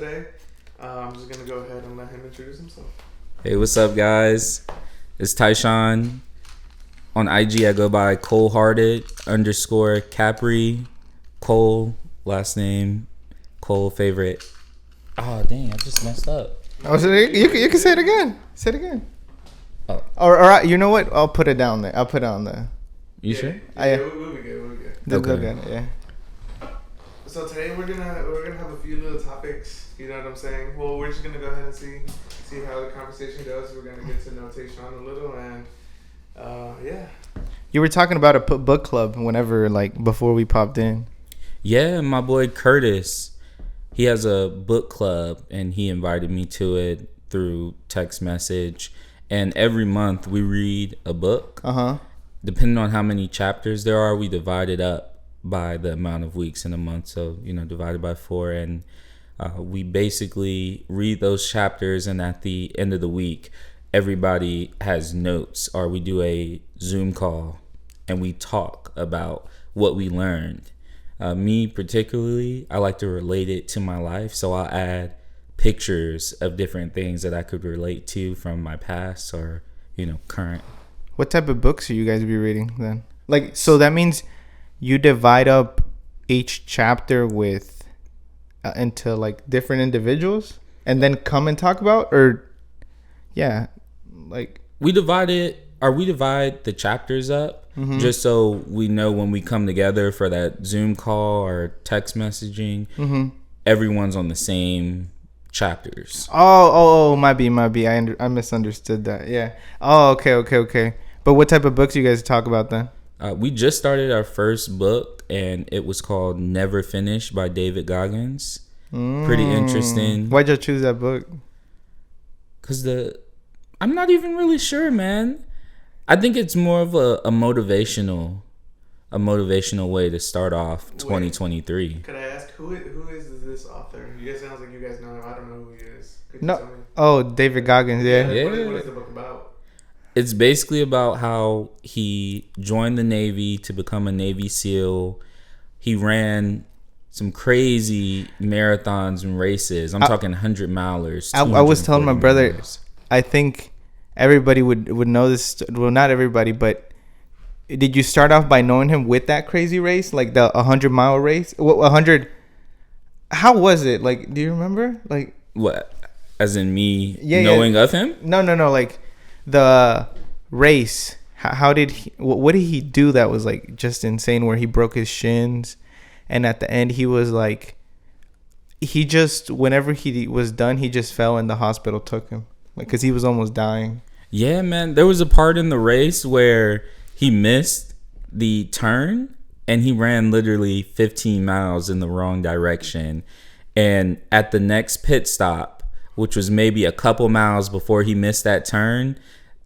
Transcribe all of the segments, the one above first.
today. I'm just gonna go ahead and let him introduce himself. Hey, what's up, guys? It's Tyshawn. On IG, I go by coldhearted_Capri. Cole, last name, Cole, favorite. Oh, dang, I just messed up. Oh, so you can say it again. Say it again. Oh. Or you know what? I'll put it down there. I'll put it on there. You sure? Yeah, we'll be good. Okay. Yeah. So today we're gonna have a few little topics. You know what I'm saying? Well, we're just gonna go ahead and see how the conversation goes. We're gonna get to know Tayshawn a little, and yeah. You were talking about a book club whenever, like, before we popped in. Yeah, my boy Curtis. He has a book club, and he invited me to it through text message. And every month we read a book. Depending on how many chapters there are, we divide it up by the amount of weeks in a month. So, divided by 4. And we basically read those chapters, and at the end of the week, everybody has notes, or we do a Zoom call and we talk about what we learned. Me particularly, I like to relate it to my life. So I'll add pictures of different things that I could relate to from my past or, current. What type of books are you guys be reading then? Like, so that means you divide up each chapter with into like different individuals and then come and talk about, or we divide the chapters up just so we know when we come together for that Zoom call or text messaging, everyone's on the same chapters. Oh, might be. I misunderstood that. Yeah. Oh, okay. But what type of books you guys talk about then? We just started our first book, and it was called Never Finished by David Goggins. Pretty interesting. Why'd you choose that book? Because I'm not even really sure, man. I think it's more of a motivational way to start off 2023. Could I ask who is this author? You guys sounds like you guys know him. I don't know who he is. Could you No. tell me? Oh, David Goggins. Yeah. What is the book about? It's basically about how he joined the Navy to become a Navy SEAL. He ran some crazy marathons and races. I'm talking 100-milers. I was telling my brother, milers. I think everybody would know this. Well, not everybody, but did you start off by knowing him with that crazy race, like the 100-mile race? 100. How was it? Like, do you remember? Like, what? As in me knowing of him? No. Like the race. How did he? What did he do that was like just insane? Where he broke his shins, and at the end he was like, whenever he was done, he just fell and the hospital took him, like, because he was almost dying. Yeah, man. There was a part in the race where he missed the turn and he ran literally 15 miles in the wrong direction. And at the next pit stop, which was maybe a couple miles before he missed that turn,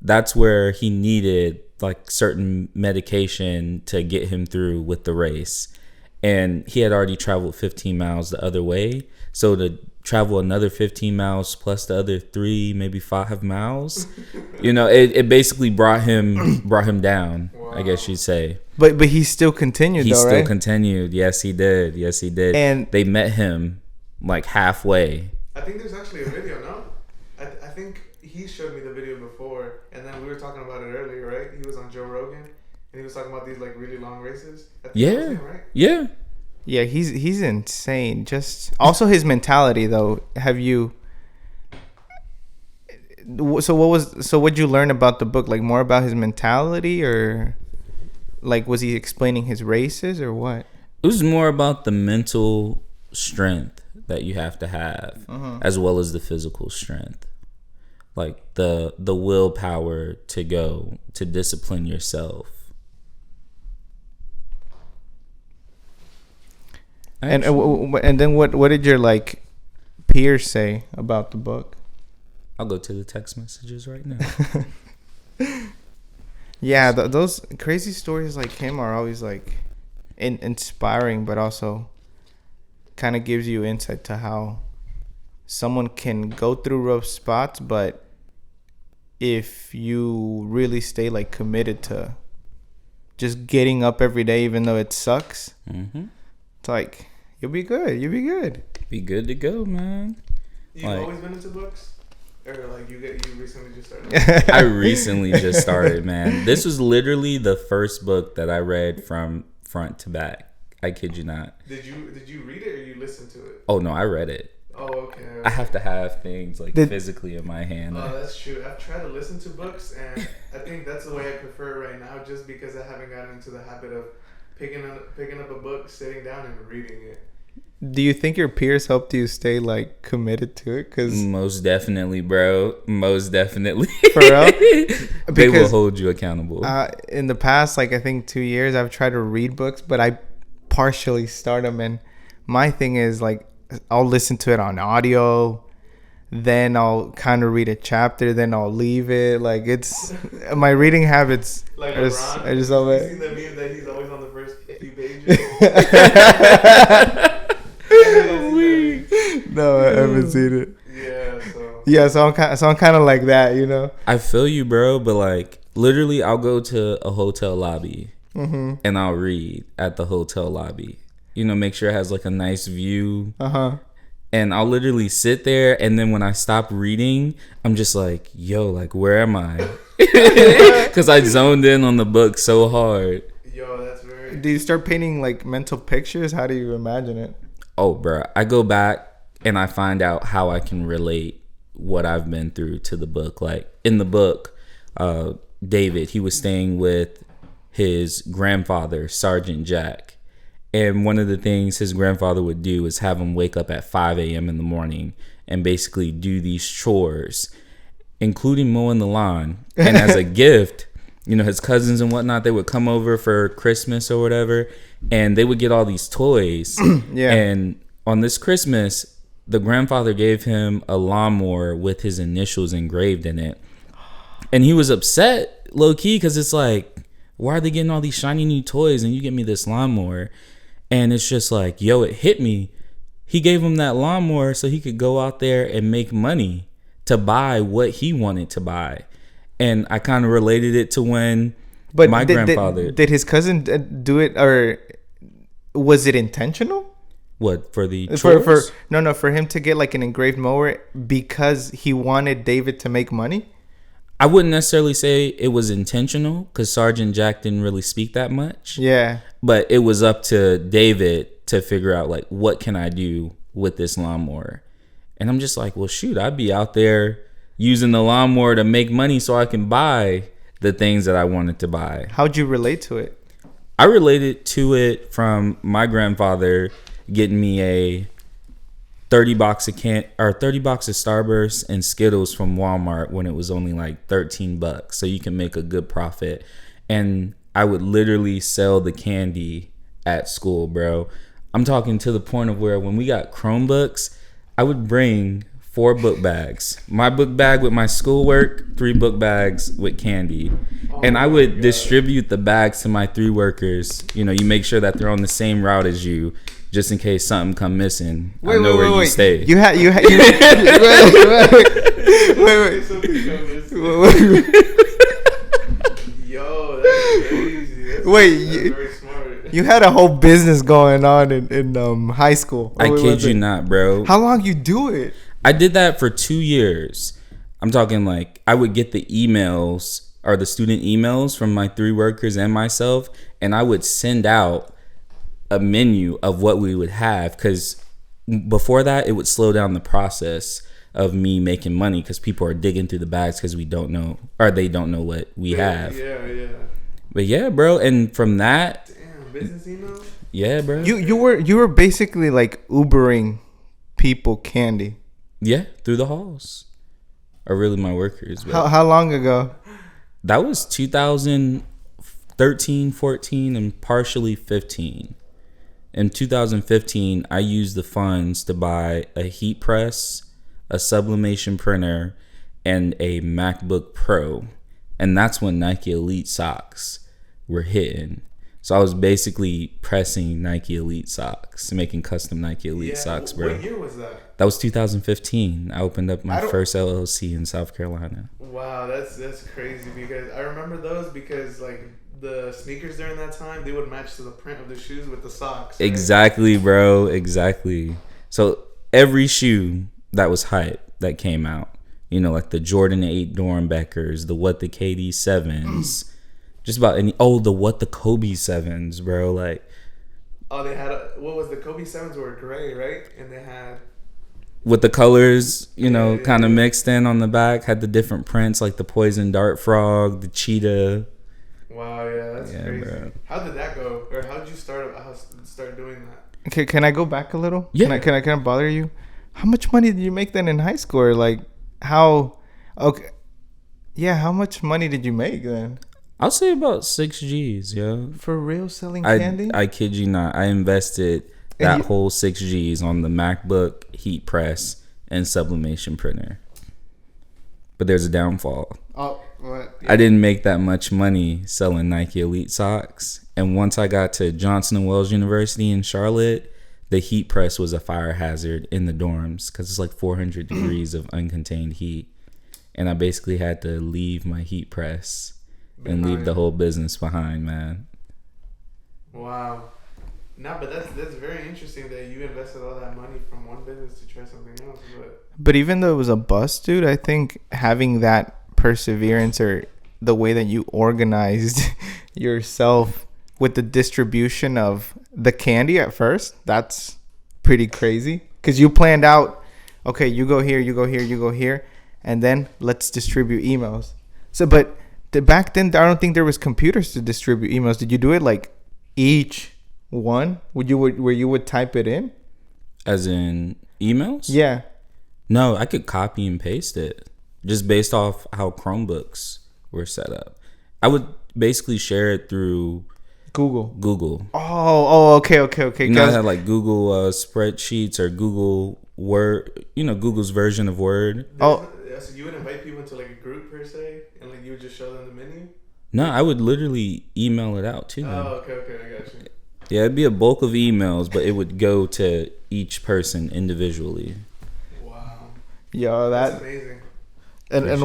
that's where he needed like certain medication to get him through with the race. And he had already traveled 15 miles the other way. So to travel another 15 miles plus the other 3, maybe 5 miles, it basically brought him down. Wow. I guess you'd say. But he still continued. He still right? continued. Yes, he did. And they met him like halfway. I think there's actually a video. No, I think he showed me the video before, and then we were talking about it earlier, right? He was on Joe Rogan, and he was talking about these like really long races. I think that was him, right? Yeah. Yeah, he's insane. Just also his mentality, though. What'd you learn about the book? Like, more about his mentality, or like was he explaining his races, or what? It was more about the mental strength that you have to have, as well as the physical strength, like the willpower to discipline yourself. And then what did your like peers say about the book? I'll go to the text messages right now. Yeah, those crazy stories like him are always like inspiring, but also kind of gives you insight to how someone can go through rough spots, but if you really stay like committed to just getting up every day, even though it sucks, it's like you'll be good. Be good to go, man. You've like, always been into books? Or like you recently just started? I recently just started, man. This was literally the first book that I read from front to back. I kid you not. Did you read it or you listened to it? Oh no, I read it. Oh, okay. I have to have things like physically in my hand. Oh, that's true. I've tried to listen to books, and I think that's the way I prefer it right now, just because I haven't gotten into the habit of picking up a book, sitting down, and reading it. Do you think your peers helped you stay like committed to it? Cause most definitely, bro. Most definitely. For real? They will hold you accountable. In the past, like I think 2 years, I've tried to read books, but I partially start them. And my thing is like I'll listen to it on audio, then I'll kind of read a chapter, then I'll leave it. Like it's my reading habits. Like I just love it. You seen the meme that he's always on the first few pages? No, I haven't seen it. Yeah, so I'm kind of like that, you know. I feel you, bro, but like literally, I'll go to a hotel lobby and I'll read at the hotel lobby. You know, make sure it has like a nice view. And I'll literally sit there, and then when I stop reading, I'm just like, yo, like where am I? Because I zoned in on the book so hard. Yo, that's very. Do you start painting like mental pictures? How do you imagine it? Oh, bro, I go back and I find out how I can relate what I've been through to the book. Like in the book, David, he was staying with his grandfather, Sergeant Jack. And one of the things his grandfather would do is have him wake up at 5 a.m. in the morning and basically do these chores, including mowing the lawn. And as a gift, you know, his cousins and whatnot, they would come over for Christmas or whatever, and they would get all these toys. Yeah. And on this Christmas, the grandfather gave him a lawnmower with his initials engraved in it. And he was upset, low key, because it's like, why are they getting all these shiny new toys and you get me this lawnmower? And it's just like, yo, it hit me. He gave him that lawnmower so he could go out there and make money to buy what he wanted to buy. And I kind of related it to when my grandfather... Did his cousin do it, or was it intentional? What, for the chores? For him to get like an engraved mower because he wanted David to make money? I wouldn't necessarily say it was intentional because Sergeant Jack didn't really speak that much. Yeah. But it was up to David to figure out, like, what can I do with this lawnmower? And I'm just like, well, shoot, I'd be out there using the lawnmower to make money so I can buy the things that I wanted to buy. How'd you relate to it? I related to it from my grandfather getting me a 30 box of Starburst and Skittles from Walmart when it was only like $13, so you can make a good profit. And I would literally sell the candy at school, bro. I'm talking to the point of where when we got Chromebooks, I would bring 4 book bags. My book bag with my schoolwork, 3 book bags with candy. And I would distribute the bags to my 3 workers. You know, you make sure that they're on the same route as you, just in case something come missing. I know where you stay. You had wait. Yo, that's crazy. That's very smart. You had a whole business going on in high school. I kid you not, bro. How long you do it? I did that for 2 years. I'm talking like I would get the emails or the student emails from my 3 workers and myself, and I would send out a menu of what we would have, because before that it would slow down the process of me making money because people are digging through the bags because we don't know, or they don't know what we have. Yeah. But yeah, bro, and from that, damn, business email. Yeah, bro. You were basically like Ubering people candy. Yeah, through the halls. Or really my workers. How long ago? That was 2013, 14, and partially 15. In 2015, I used the funds to buy a heat press, a sublimation printer, and a MacBook Pro. And that's when Nike Elite socks were hitting. So I was basically pressing Nike Elite socks, making custom Nike Elite socks, bro. What year was that? That was 2015. I opened up my first LLC in South Carolina. Wow, that's crazy, because I remember those because like the sneakers during that time, they would match to the print of the shoes with the socks. Right? Exactly, bro. Exactly. So every shoe that was hype that came out. You know, like the Jordan 8 Dornbeckers, the What the KD 7s, just about any. Oh, the What the Kobe 7s, bro. Like, oh, they had what was the Kobe 7s were gray, right? And they had with the colors, you know, kind of mixed in on the back, had the different prints like the poison dart frog, the cheetah. Wow, yeah, that's crazy. Bro. How did that go? Or how did you start doing that? Okay, can I go back a little? Yeah. Can I bother you? How much money did you make then in high school? Or like how? Okay. Yeah, how much money did you make then? I'll say about 6 G's, yeah. For real, selling candy? I kid you not. I invested that whole 6 G's on the MacBook, heat press, and sublimation printer. But there's a downfall. Oh, what? I didn't make that much money selling Nike Elite socks. And once I got to Johnson & Wales University in Charlotte, the heat press was a fire hazard in the dorms because it's like 400 degrees of uncontained heat. And I basically had to leave my heat press and leave the whole business behind, man. Wow. No, but that's very interesting that you invested all that money from one business to try something else. But even though it was a bust, dude, I think having that perseverance or the way that you organized yourself with the distribution of the candy at first, that's pretty crazy. Because you planned out, okay, you go here, you go here, you go here, and then let's distribute emails. So, but back then, I don't think there was computers to distribute emails. Did you do it like each one? Where you would type it in? As in emails? Yeah. No, I could copy and paste it just based off how Chromebooks were set up. I would basically share it through Google. Oh, okay. You know, I had like Google spreadsheets or Google Word, you know, Google's version of Word. So you would invite people into like a group per se, and like you would just show them the menu? No, I would literally email it out to them. Oh, okay, I got you. Yeah, it'd be a bulk of emails, but it would go to each person individually. Wow. Yo, that's amazing. And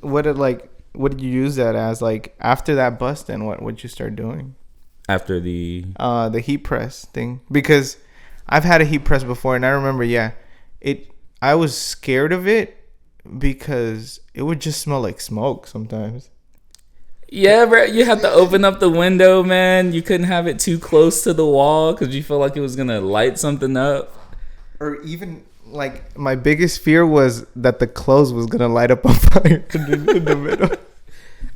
what did you use that as? Like after that bust, then what'd you start doing? After the heat press thing, because I've had a heat press before, and I remember, I was scared of it because it would just smell like smoke sometimes. Yeah, bro, you had to open up the window, man. You couldn't have it too close to the wall because you felt like it was gonna light something up. Or even like my biggest fear was that the clothes was gonna light up on fire in the middle.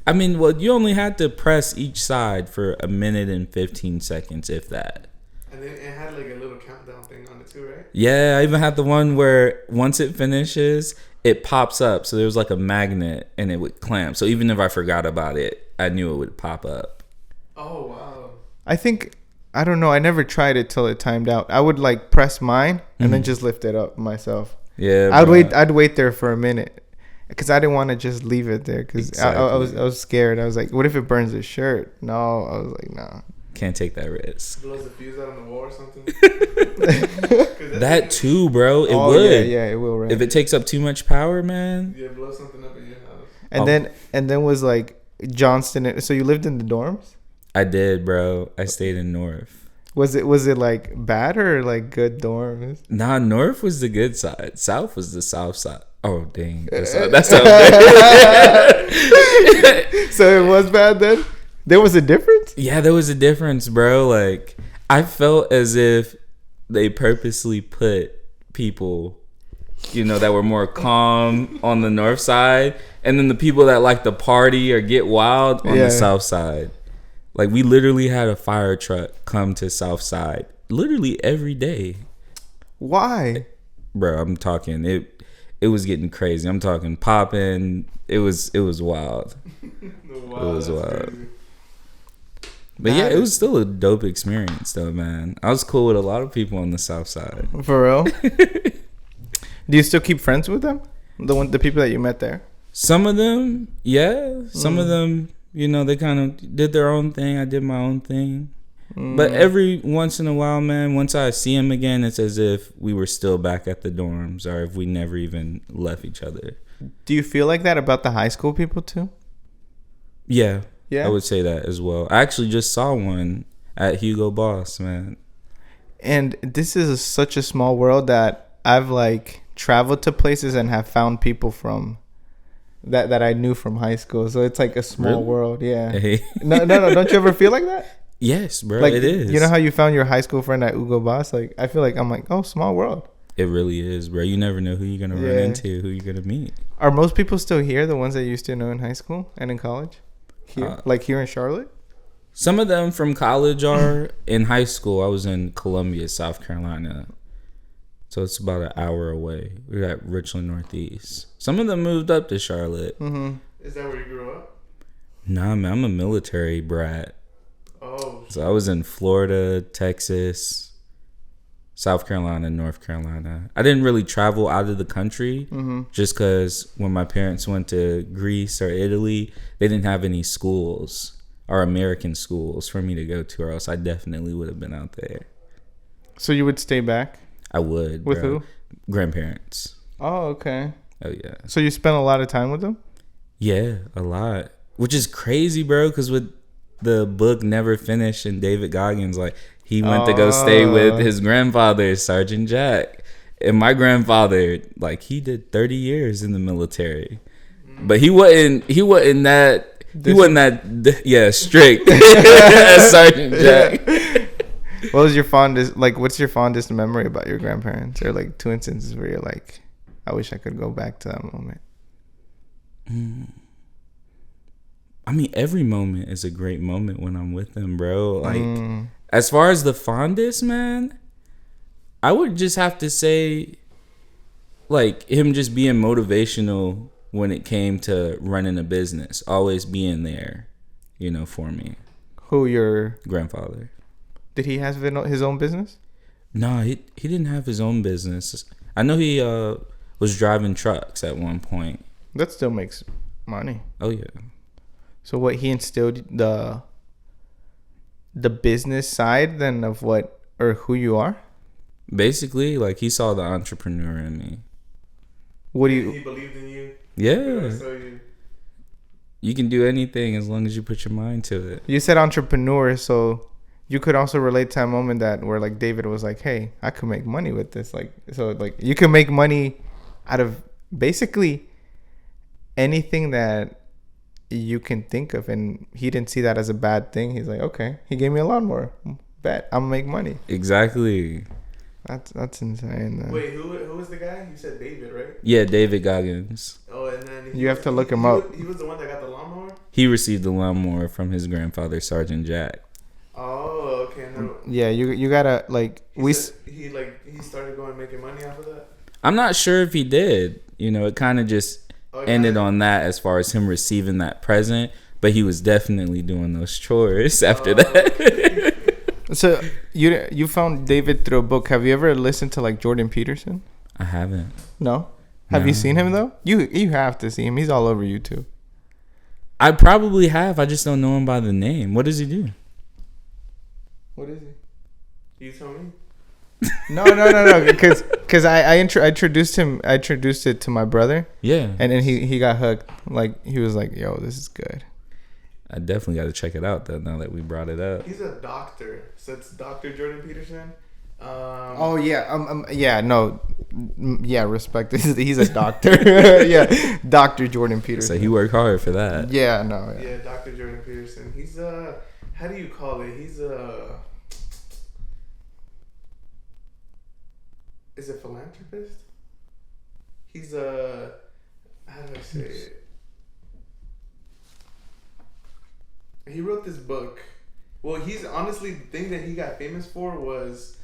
I mean, well, you only had to press each side for 1 minute and 15 seconds, if that. And then it had like a little countdown thing on it too, right? Yeah, I even had the one where once it finishes, it pops up. So there was like a magnet and it would clamp. So even if I forgot about it, I knew it would pop up. Oh, wow. I don't know. I never tried it till it timed out. I would like press mine and then just lift it up myself. Yeah, I'd wait there for a minute because I didn't want to just leave it there because exactly. I was scared. I was like, what if it burns his shirt? No, I was like, no. Can't take that risk. Blows the fuse out on the wall or something. That too, bro. It would. Yeah, it will. Right. If it takes up too much power, man. Yeah, blow something up in your house. And then was like Johnston. So you lived in the dorms? I did, bro. I stayed in North. Was it like bad or like good dorms? Nah, North was the good side. South was the south side. Oh dang, that's So it was bad then. There was a difference? Yeah, there was a difference, bro. Like I felt as if they purposely put people, you know, that were more calm on the north side, and then the people that like to party or get wild on the south side. Like we literally had a fire truck come to south side literally every day. Why? Bro, I'm talking it was getting crazy. I'm talking popping. It was wild. Wow, it was wild. Crazy. But yeah, it was still a dope experience though, man. I was cool with a lot of people on the south side. For real? Do you still keep friends with them? The people that you met there? Some of them, yeah. Some of them, you know, they kind of did their own thing. I did my own thing. But every once in a while, man, once I see them again, it's as if we were still back at the dorms or if we never even left each other. Do you feel like that about the high school people too? Yeah. Yeah, I would say that as well. I actually just saw one at Hugo Boss, man. And this is such a small world that I've like traveled to places and have found people from that I knew from high school. So it's like a small world. Yeah. Hey. No. Don't you ever feel like that? Yes, bro. Like, it is. You know how you found your high school friend at Hugo Boss? Like, I feel like I'm like, oh, small world. It really is, bro. You never know who you're gonna run into, who you're gonna meet. Are most people still here? The ones that you used to know in high school and in college? Here, like here in Charlotte? Some of them from college are. In high school, I was in Columbia, South Carolina. So it's about an hour away. We're at Richland Northeast. Some of them moved up to Charlotte. Mm-hmm. Is that where you grew up? Nah, man, I'm a military brat. Oh. So I was in Florida, Texas, South Carolina, North Carolina. I didn't really travel out of the country just because when my parents went to Greece or Italy, they didn't have any schools or American schools for me to go to, or else I definitely would have been out there. So you would stay back? I would. With bro. who? Grandparents. Oh, okay. Oh, yeah. So you spent a lot of time with them? Yeah, a lot. Which is crazy, bro, because with the book Never Finished and David Goggins, like, he went to go stay with his grandfather, Sergeant Jack. And my grandfather, like, he did 30 years in the military. But he wasn't that strict as Sergeant Jack. What was your fondest, like, what's your fondest memory about your grandparents? Or, like, two instances where you're like, I wish I could go back to that moment. I mean, every moment is a great moment when I'm with them, bro. Like, as far as the fondest, man, I would just have to say, like, him just being motivational when it came to running a business. Always being there, you know, for me. Who, your grandfather? Did he have his own business? No, he didn't have his own business. I know he was driving trucks at one point. That still makes money. Oh, yeah. So what, he instilled the business side then of what or who you are? Basically, like, he saw the entrepreneur in me. What do you? He believed in you. Yeah. You can do anything as long as you put your mind to it. You said entrepreneur, so you could also relate to a moment that where like David was like, "Hey, I could make money with this." Like, so like you can make money out of basically anything that you can think of, and he didn't see that as a bad thing. He's like, okay, he gave me a lawnmower. Bet I'm gonna make money. Exactly. That's insane. Then. Wait, who was the guy? You said David, right? Yeah, David Goggins. Oh, and then you have to look him up. He was the one that got the lawnmower. He received the lawnmower from his grandfather, Sergeant Jack. Oh, okay. No. Yeah, you gotta like he started going making money off of that. I'm not sure if he did. You know, it kind of just ended on that as far as him receiving that present, but he was definitely doing those chores after that. So you found David through a book. Have you ever listened to like Jordan Peterson? I haven't. No. Have you seen him though? You have to see him. He's all over YouTube. I probably have. I just don't know him by the name. What does he do? What is he? You tell me. No. Because I introduced him. I introduced it to my brother. Yeah. And then he got hooked. Like he was like, "Yo, this is good." I definitely got to check it out though. Now that we brought it up. He's a doctor, so it's Dr. Jordan Peterson. Respect. He's a doctor. Yeah, Dr. Jordan Peterson. So he worked hard for that. Yeah, no. Yeah, Dr. Jordan Peterson. He's how do you call it? He's is it philanthropist? He's how do I say it? He wrote this book. Well, he's honestly, the thing that he got famous for was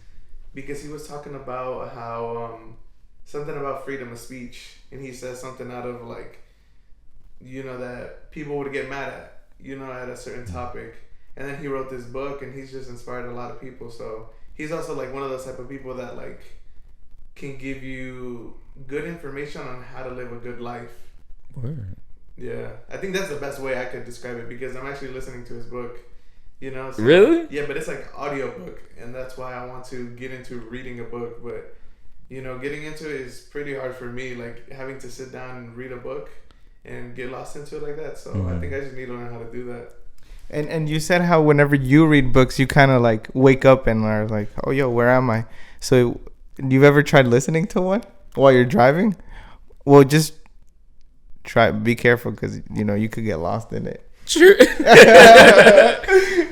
because he was talking about how something about freedom of speech, and he says something out of like, you know, that people would get mad at, you know, at a certain topic, and then he wrote this book, and he's just inspired a lot of people. So he's also like one of those type of people that like can give you good information on how to live a good life. Word. Yeah, I think that's the best way I could describe it because I'm actually listening to his book, you know. So, really? Yeah, but it's like audiobook, and that's why I want to get into reading a book. But, you know, getting into it is pretty hard for me, like having to sit down and read a book and get lost into it like that. So I think I just need to learn how to do that. And you said how whenever you read books, you kind of like wake up and are like, oh, yo, where am I? So you've ever tried listening to one? While you're driving? Well, just be careful because, you could get lost in it. True.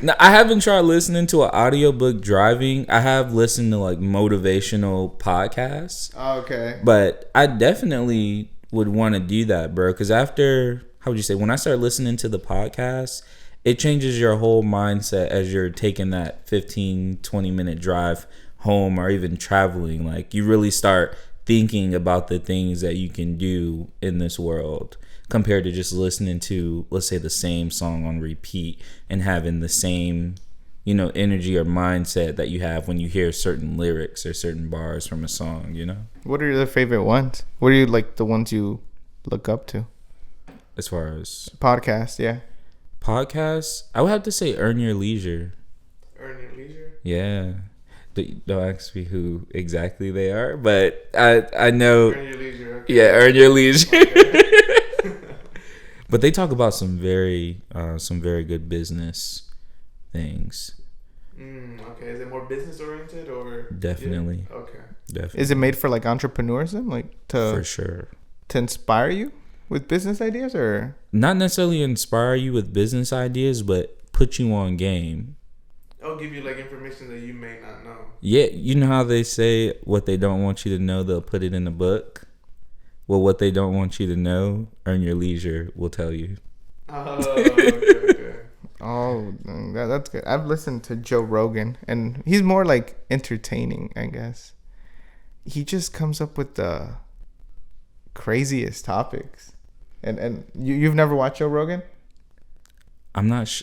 No, I haven't tried listening to an audiobook driving. I have listened to like motivational podcasts. Oh, okay. But I definitely would want to do that, bro. Because after, how would you say, when I start listening to the podcast, it changes your whole mindset as you're taking that 15, 20-minute drive home or even traveling. Like, you really start thinking about the things that you can do in this world compared to just listening to, let's say, the same song on repeat and having the same, energy or mindset that you have when you hear certain lyrics or certain bars from a song, What are your favorite ones? What are like the ones you look up to? As far as podcasts, yeah. Podcasts, I would have to say Earn Your Leisure. Earn Your Leisure? Yeah. Don't ask me who exactly they are, but I know. Earn Your Leisure. Okay. Yeah, Earn Your Leisure. Okay. But they talk about some very good business things. Okay. Is it more business oriented or? Definitely. Yeah? Okay. Definitely. Is it made for like entrepreneurs then, like for sure to inspire you with business ideas, or not necessarily inspire you with business ideas, but put you on game? I'll give you like information that you may not know. Yeah, you know how they say what they don't want you to know, they'll put it in a book. Well, what they don't want you to know, Earn Your Leisure will tell you. Oh, okay. Oh, that's good. I've listened to Joe Rogan, and he's more like entertaining, I guess. He just comes up with the craziest topics. And you've never watched Joe Rogan? I'm not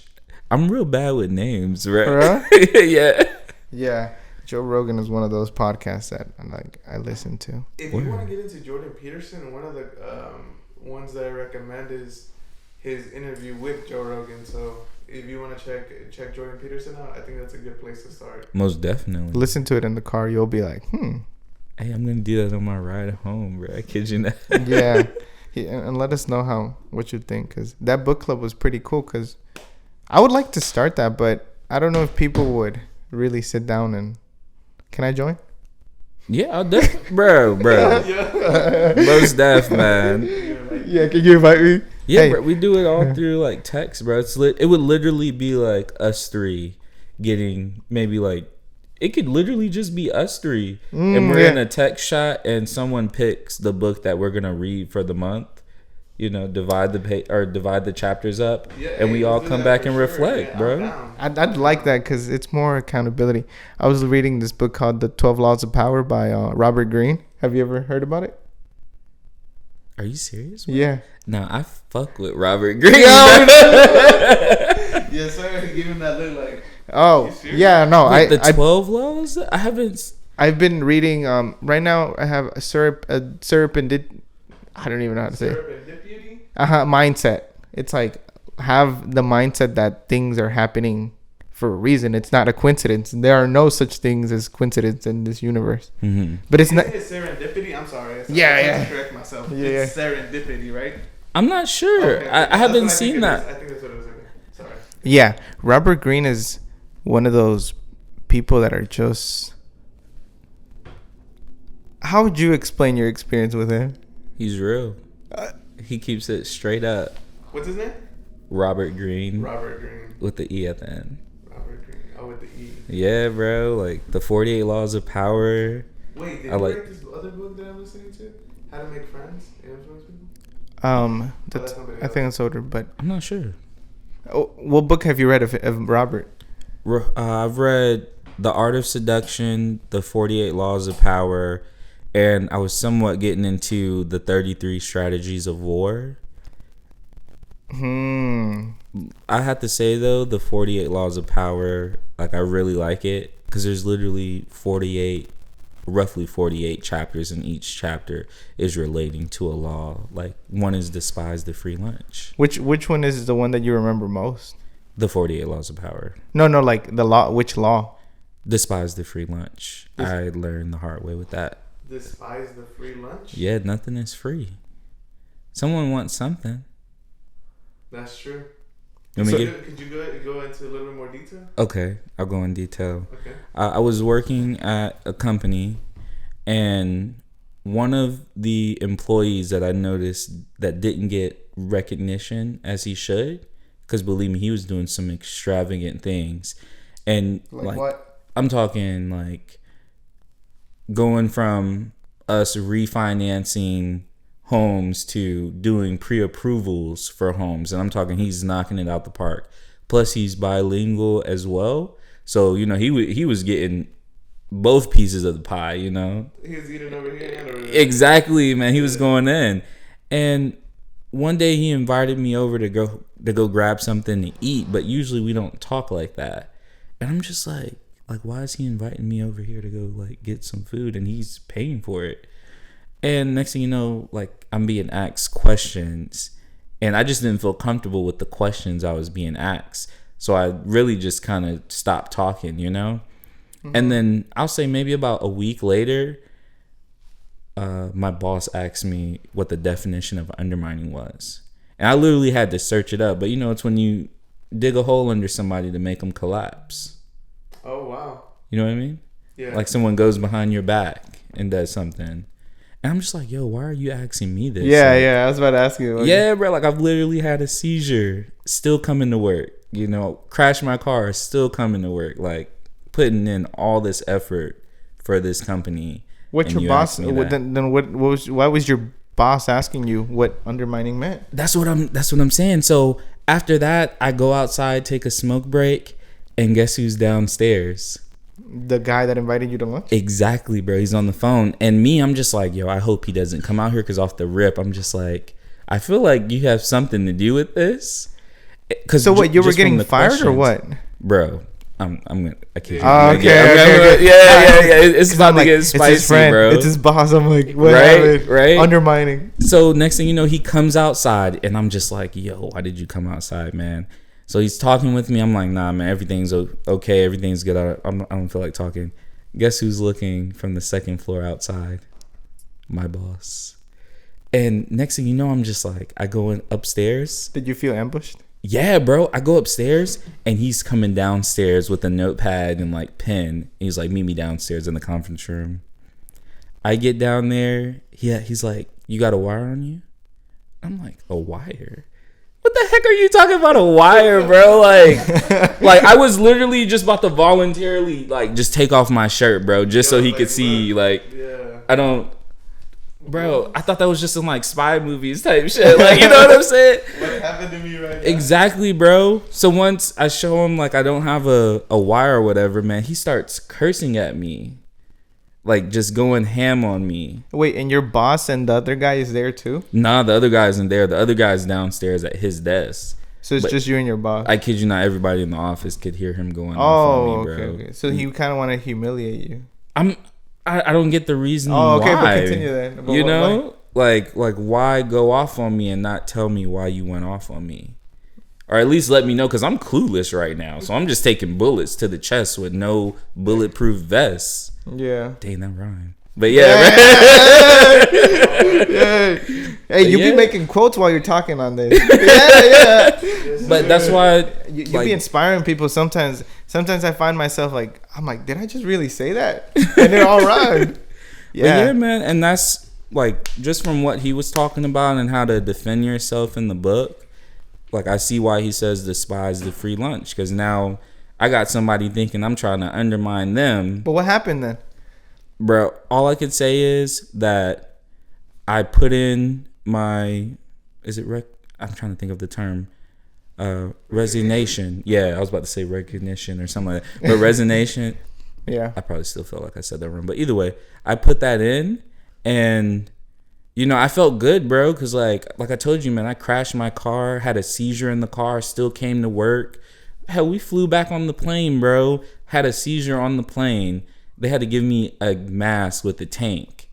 I'm real bad with names, right? For real? Yeah. Yeah. Joe Rogan is one of those podcasts that I listen to. If you want to get into Jordan Peterson, one of the ones that I recommend is his interview with Joe Rogan. So if you want to check Jordan Peterson out, I think that's a good place to start. Most definitely. Listen to it in the car. You'll be like, Hey, I'm gonna do that on my ride home, bro. I kid you not. Yeah. And let us know what you think, because that book club was pretty cool. Because I would like to start that, but I don't know if people would really sit down and. Can I join? Yeah, I'll definitely, bro. Most def, man. Yeah, can you invite me? Yeah, hey. Bro, we do it all through like text, bro. It would literally be like us three getting maybe like, it could literally just be us three, and we're in a text shot, and someone picks the book that we're gonna read for the month. Divide the chapters up, and we all come back and reflect, bro. I'd like that because it's more accountability. I was reading this book called The 12 Laws of Power by Robert Greene. Have you ever heard about it? Are you serious, bro? Yeah. No, I fuck with Robert Greene. Yes, sir. Give him that look like. Oh, yeah, no. The 12 laws? I haven't. I've been reading. Right now, I have a serendipity. I don't even know how to say it. Mindset. It's like have the mindset that things are happening for a reason. It's not a coincidence. There are no such things as coincidence in this universe. Mm-hmm. But it's not. It's serendipity. I'm sorry. Yeah. Correct myself. Yeah. It's serendipity, right? I'm not sure. Okay. I haven't seen that. I think that's what it was. Sorry. Yeah, Robert Greene is one of those people that are just. How would you explain your experience with him? He's real. He keeps it straight up. What's his name? Robert Greene. Robert Greene. With the E at the end. Robert Greene. Oh, with the E. Yeah, bro. Like the 48 Laws of Power. Wait, did you write this other book that I'm listening to? How to Make Friends and Influence People? I think it's older, but I'm not sure. Oh, what book have you read of Robert? I've read The Art of Seduction, The 48 Laws of Power, and I was somewhat getting into the 33 Strategies of War. I have to say, though, the 48 Laws of Power, like, I really like it because there's literally roughly 48 chapters, and each chapter is relating to a law. Like, one is despise the free lunch. Which one is the one that you remember most? The 48 Laws of Power. No, like the law. Which law? Despise the free lunch. I learned the hard way with that. Despise the free lunch? Yeah, nothing is free. Someone wants something. That's true. Could you go into a little bit more detail? Okay, I'll go in detail. Okay. I was working at a company, and one of the employees that I noticed that didn't get recognition as he should, because believe me, he was doing some extravagant things. And like what? I'm talking like going from us refinancing homes to doing pre-approvals for homes, and I'm talking he's knocking it out the park. Plus he's bilingual as well, so you know he was getting both pieces of the pie, you know. He was eating over here and over there. Exactly, man. He was going in. And one day he invited me over to go grab something to eat, but usually we don't talk like that. And I'm just like why is he inviting me over here to go like get some food and he's paying for it? And next thing you know, like I'm being asked questions, and I just didn't feel comfortable with the questions I was being asked. So I really just kind of stopped talking, you know? Mm-hmm. And then I'll say maybe about a week later, my boss asked me what the definition of undermining was. And I literally had to search it up. But, you know, it's when you dig a hole under somebody to make them collapse. Oh, wow. You know what I mean? Yeah. Like someone goes behind your back and does something. And I'm just like, yo, why are you asking me this? Yeah, like, yeah. I was about to ask you. Like, yeah, bro. Like, I've literally had a seizure, still coming to work. You know, crash my car, still coming to work. Like, putting in all this effort for this company. What's your boss? Then what was? Why was your boss asking you what undermining meant? That's what I'm saying. So after that, I go outside, take a smoke break, and guess who's downstairs? The guy that invited you to lunch? Exactly, bro. He's on the phone. And me, I'm just like, yo, I hope he doesn't come out here, because off the rip, I'm just like, I feel like you have something to do with this. So what, you were getting fired or what? Bro, I'm gonna, I kid you. Okay. Yeah. It's about to get spicy, it's his friend, bro. It's his boss. I'm like, what right, happened? Right. Undermining. So next thing you know, he comes outside, and I'm just like, yo, why did you come outside, man? So he's talking with me. I'm like, nah, man, everything's okay. Everything's good. I don't feel like talking. Guess who's looking from the second floor outside? My boss. And next thing you know, I'm just like, I go in upstairs. Did you feel ambushed? Yeah, bro. I go upstairs, and he's coming downstairs with a notepad and like pen. He's like, meet me downstairs in the conference room. I get down there. Yeah, he's like, you got a wire on you? I'm like, a wire? What the heck are you talking about, a wire, bro? Like I was literally just about to voluntarily like just take off my shirt, bro, just so he could see. Like, yeah. I don't, bro. I thought that was just in like spy movies type shit. Like, you know what I'm saying? What happened to me right now? Exactly, bro. So once I show him like I don't have a wire or whatever, man, he starts cursing at me. Like, just going ham on me. Wait, and your boss and the other guy is there too? Nah, the other guy isn't there. The other guy's downstairs at his desk. So it's just you and your boss? I kid you not, everybody in the office could hear him going off on me, bro. Okay. So he kind of want to humiliate you. I don't get the reason okay, why. but continue then. But you know? Why? Like, why go off on me and not tell me why you went off on me? Or at least let me know, because I'm clueless right now. So I'm just taking bullets to the chest with no bulletproof vests. Yeah. Dang, that rhyme. But yeah. Hey, you be making quotes while you're talking on this. Yeah. But that's why you be inspiring people. Sometimes I find myself like, I'm like, did I just really say that? And they're all right. Yeah, man. And that's like, just from what he was talking about and how to defend yourself in the book. Like, I see why he says despise the free lunch, because now I got somebody thinking I'm trying to undermine them. But what happened then? Bro, all I could say is that I put in my, I'm trying to think of the term, resignation. Yeah, I was about to say recognition or something like that. But resignation, yeah. I probably still felt like I said that wrong. But either way, I put that in, and you know, I felt good, bro, because like I told you, man, I crashed my car, had a seizure in the car, still came to work. Hell, we flew back on the plane, bro, had a seizure on the plane. They had to give me a mask with a tank.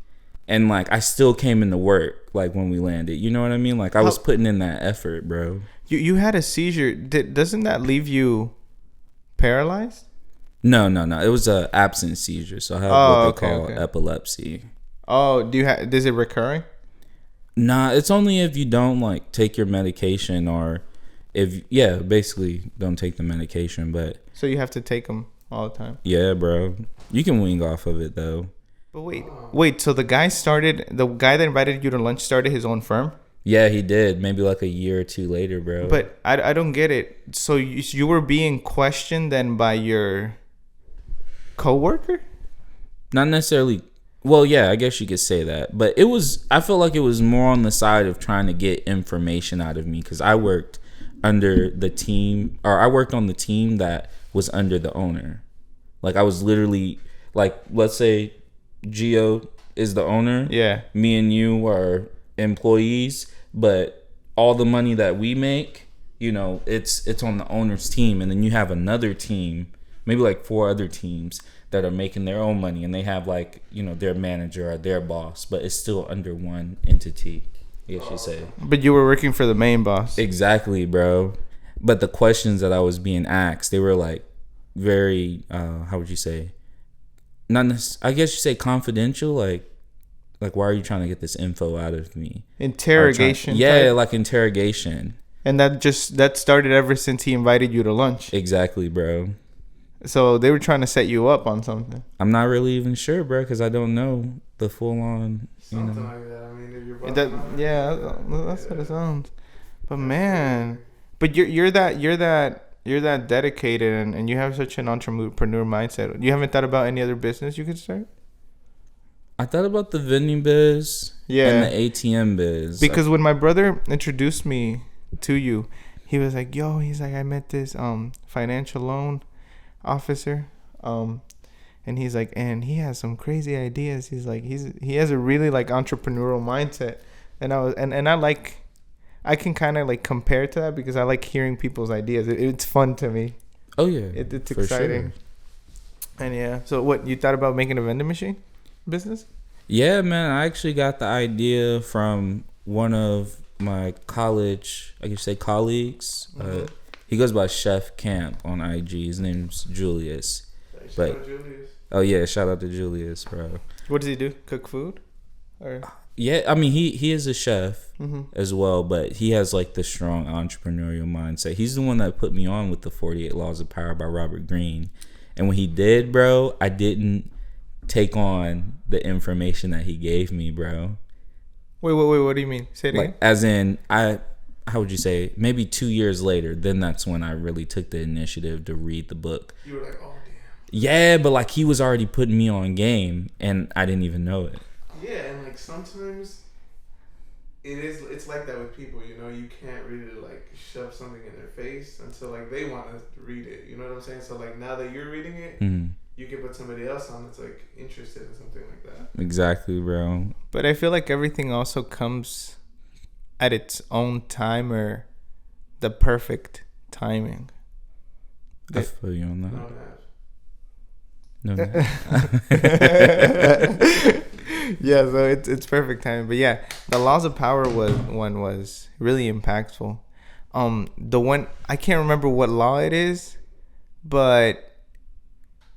And like, I still came into work, like when we landed. You know what I mean? Like, I was putting in that effort, bro. You had a seizure. Doesn't that leave you paralyzed? No. It was a absent seizure. So I have what they call epilepsy. Oh, is it recurring? Nah, it's only if you don't like take your medication, or basically don't take the medication. But so you have to take them all the time. Yeah, bro. You can wing off of it though. But wait. So the guy that invited you to lunch started his own firm? Yeah, he did. Maybe like a year or two later, bro. But I don't get it. So you were being questioned then by your coworker? Not necessarily. Well, yeah, I guess you could say that. But I felt like it was more on the side of trying to get information out of me, because I worked under the team, or I worked on the team that was under the owner. Like, I was literally, like, let's say Gio is the owner. Yeah. Me and you are employees, but all the money that we make, it's on the owner's team. And then you have another team, maybe like 4 other teams that are making their own money, and they have like, their manager or their boss, but it's still under one entity, I guess you say. But you were working for the main boss. Exactly, bro. But the questions that I was being asked, they were like very, how would you say? I guess you say confidential, like why are you trying to get this info out of me? Interrogation. Yeah, like interrogation. And that started ever since he invited you to lunch. Exactly, bro. So they were trying to set you up on something. I'm not really even sure, bro, because I don't know the full on. Something like that. I mean, if you're that's what it sounds. But man, you're that dedicated, and you have such an entrepreneur mindset. You haven't thought about any other business you could start? I thought about the vending biz, and the ATM biz. Because when my brother introduced me to you, he was like, I met this financial loan officer, and he's like, and he has some crazy ideas. He's like, he has a really like entrepreneurial mindset, and I can kind of like compare to that, because I like hearing people's ideas. It's fun to me. Oh yeah, it's exciting. Sure. And yeah, so what, you thought about making a vending machine business? Yeah, man, I actually got the idea from one of my college, I guess say colleagues. He goes by Chef Camp on IG. His name's Julius. Shout out Julius. Oh yeah, shout out to Julius, bro. What does he do? Cook food? Or? Yeah, I mean he is a chef as well, but he has like the strong entrepreneurial mindset. He's the one that put me on with the 48 Laws of Power by Robert Greene. And when he did, bro, I didn't take on the information that he gave me, bro. Wait, what do you mean? Say it again. As in, how would you say, maybe 2 years later, then that's when I really took the initiative to read the book. You were like, oh, damn. Yeah, but like he was already putting me on game, and I didn't even know it. Yeah, and like sometimes it's like that with people, you can't really like shove something in their face until like they want to read it, you know what I'm saying? So like now that you're reading it, you can put somebody else on that's like interested in something like that. Exactly, bro. But I feel like everything also comes at its own time, or the perfect timing. I feel you on that. No. Yeah, so it's perfect timing. But yeah, the Laws of Power was really impactful. The one, I can't remember what law it is, but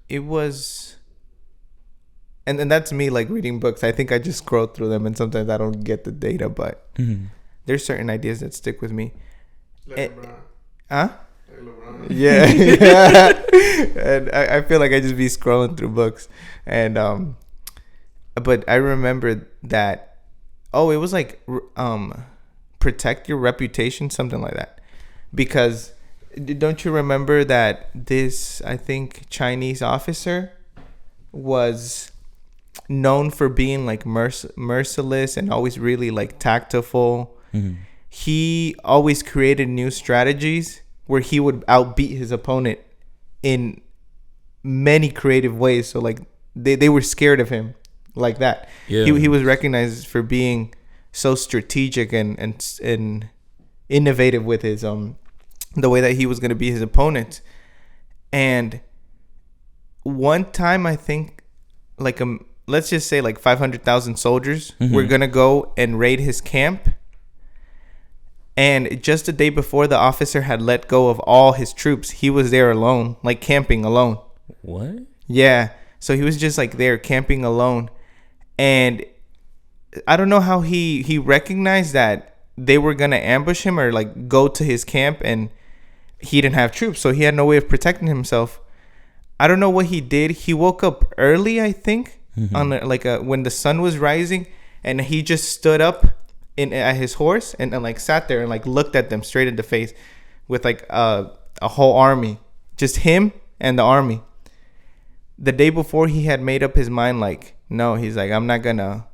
it was, and that's me like reading books. I think I just scroll through them, and sometimes I don't get the data, but there's certain ideas that stick with me. Like LeBron. Huh? Like LeBron. Yeah. And I feel like I just be scrolling through books, and but I remember that. Oh, it was like protect your reputation, something like that, because. Don't you remember that this, I think, Chinese officer was known for being like merciless and always really like tactful? He always created new strategies where he would outbeat his opponent in many creative ways. So like they were scared of him like that. Yeah. He was recognized for being so strategic and innovative with his the way that he was going to be his opponent. And one time, I think, like let's just say like 500,000 soldiers were going to go and raid his camp. And just the day before, the officer had let go of all his troops. He was there alone, like camping alone. What? Yeah. So he was just like there camping alone. And I don't know how he recognized that they were going to ambush him or like go to his camp, and he didn't have troops, so he had no way of protecting himself. I don't know what he did. He woke up early, I think, on when the sun was rising, and he just stood up at his horse and like sat there and like looked at them straight in the face with like a whole army, just him and the army. The day before, he had made up his mind, like, no, he's like, I'm not gonna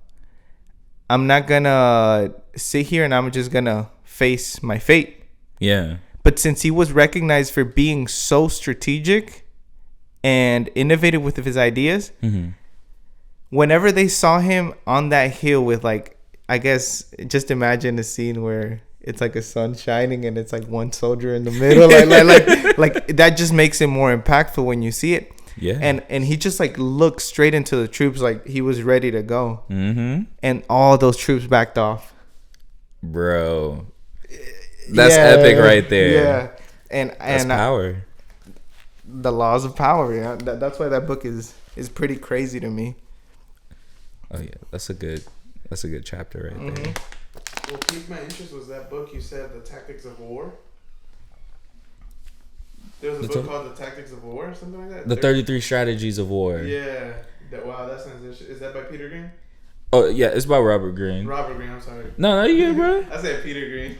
sit here and I'm just gonna face my fate. Yeah. But since he was recognized for being so strategic and innovative with his ideas, whenever they saw him on that hill with, like, I guess, just imagine a scene where it's like a sun shining and it's like one soldier in the middle, like that just makes it more impactful when you see it. Yeah. And he just like looked straight into the troops like he was ready to go. And all those troops backed off. Bro. That's epic right there. Yeah. And that's power. The laws of power, yeah. That's why that book is pretty crazy to me. Oh yeah, that's a good chapter right there. What piqued my interest was that book you said, The Tactics of War. There was a book called The Tactics of War or something like that? The 33 Strategies of War. Yeah. Wow, that sounds interesting. Is that by Peter Green? Oh, yeah, it's by Robert Greene. Robert Greene, I'm sorry. No, you good, bro. I said Peter Green.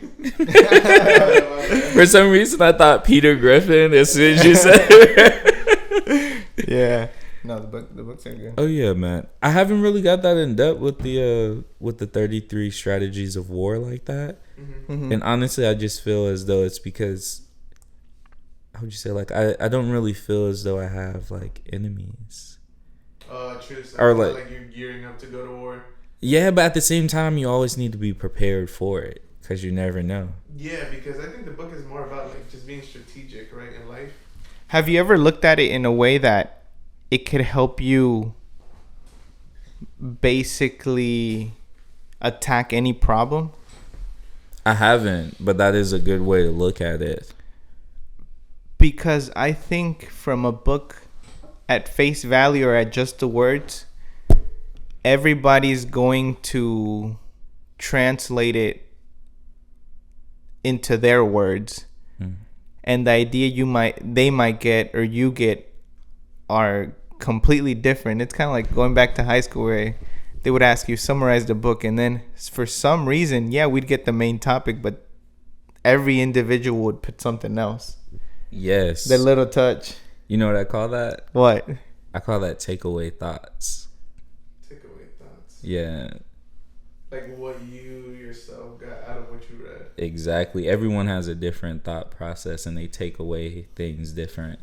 For some reason, I thought Peter Griffin as soon as you said it. Yeah. No, the books are good. Oh, yeah, man. I haven't really got that in depth with the 33 Strategies of War like that. And honestly, I just feel as though it's because... How would you say, like, I don't really feel as though I have, like, enemies. True. So or like you're gearing up to go to war. Yeah, but at the same time, you always need to be prepared for it because you never know. Yeah, because I think the book is more about, like, just being strategic, right, in life. Have you ever looked at it in a way that it could help you basically attack any problem? I haven't, but that is a good way to look at it. Because I think from a book at face value or at just the words, everybody's going to translate it into their words. And the idea they might get or you get are completely different. It's kind of like going back to high school where they would ask you summarize the book, and then for some reason, we'd get the main topic, but every individual would put something else. Yes. The little touch. You know what I call that? What? I call that takeaway thoughts. Takeaway thoughts. Yeah. Like what you yourself got out of what you read. Exactly. Everyone has a different thought process and they take away things different.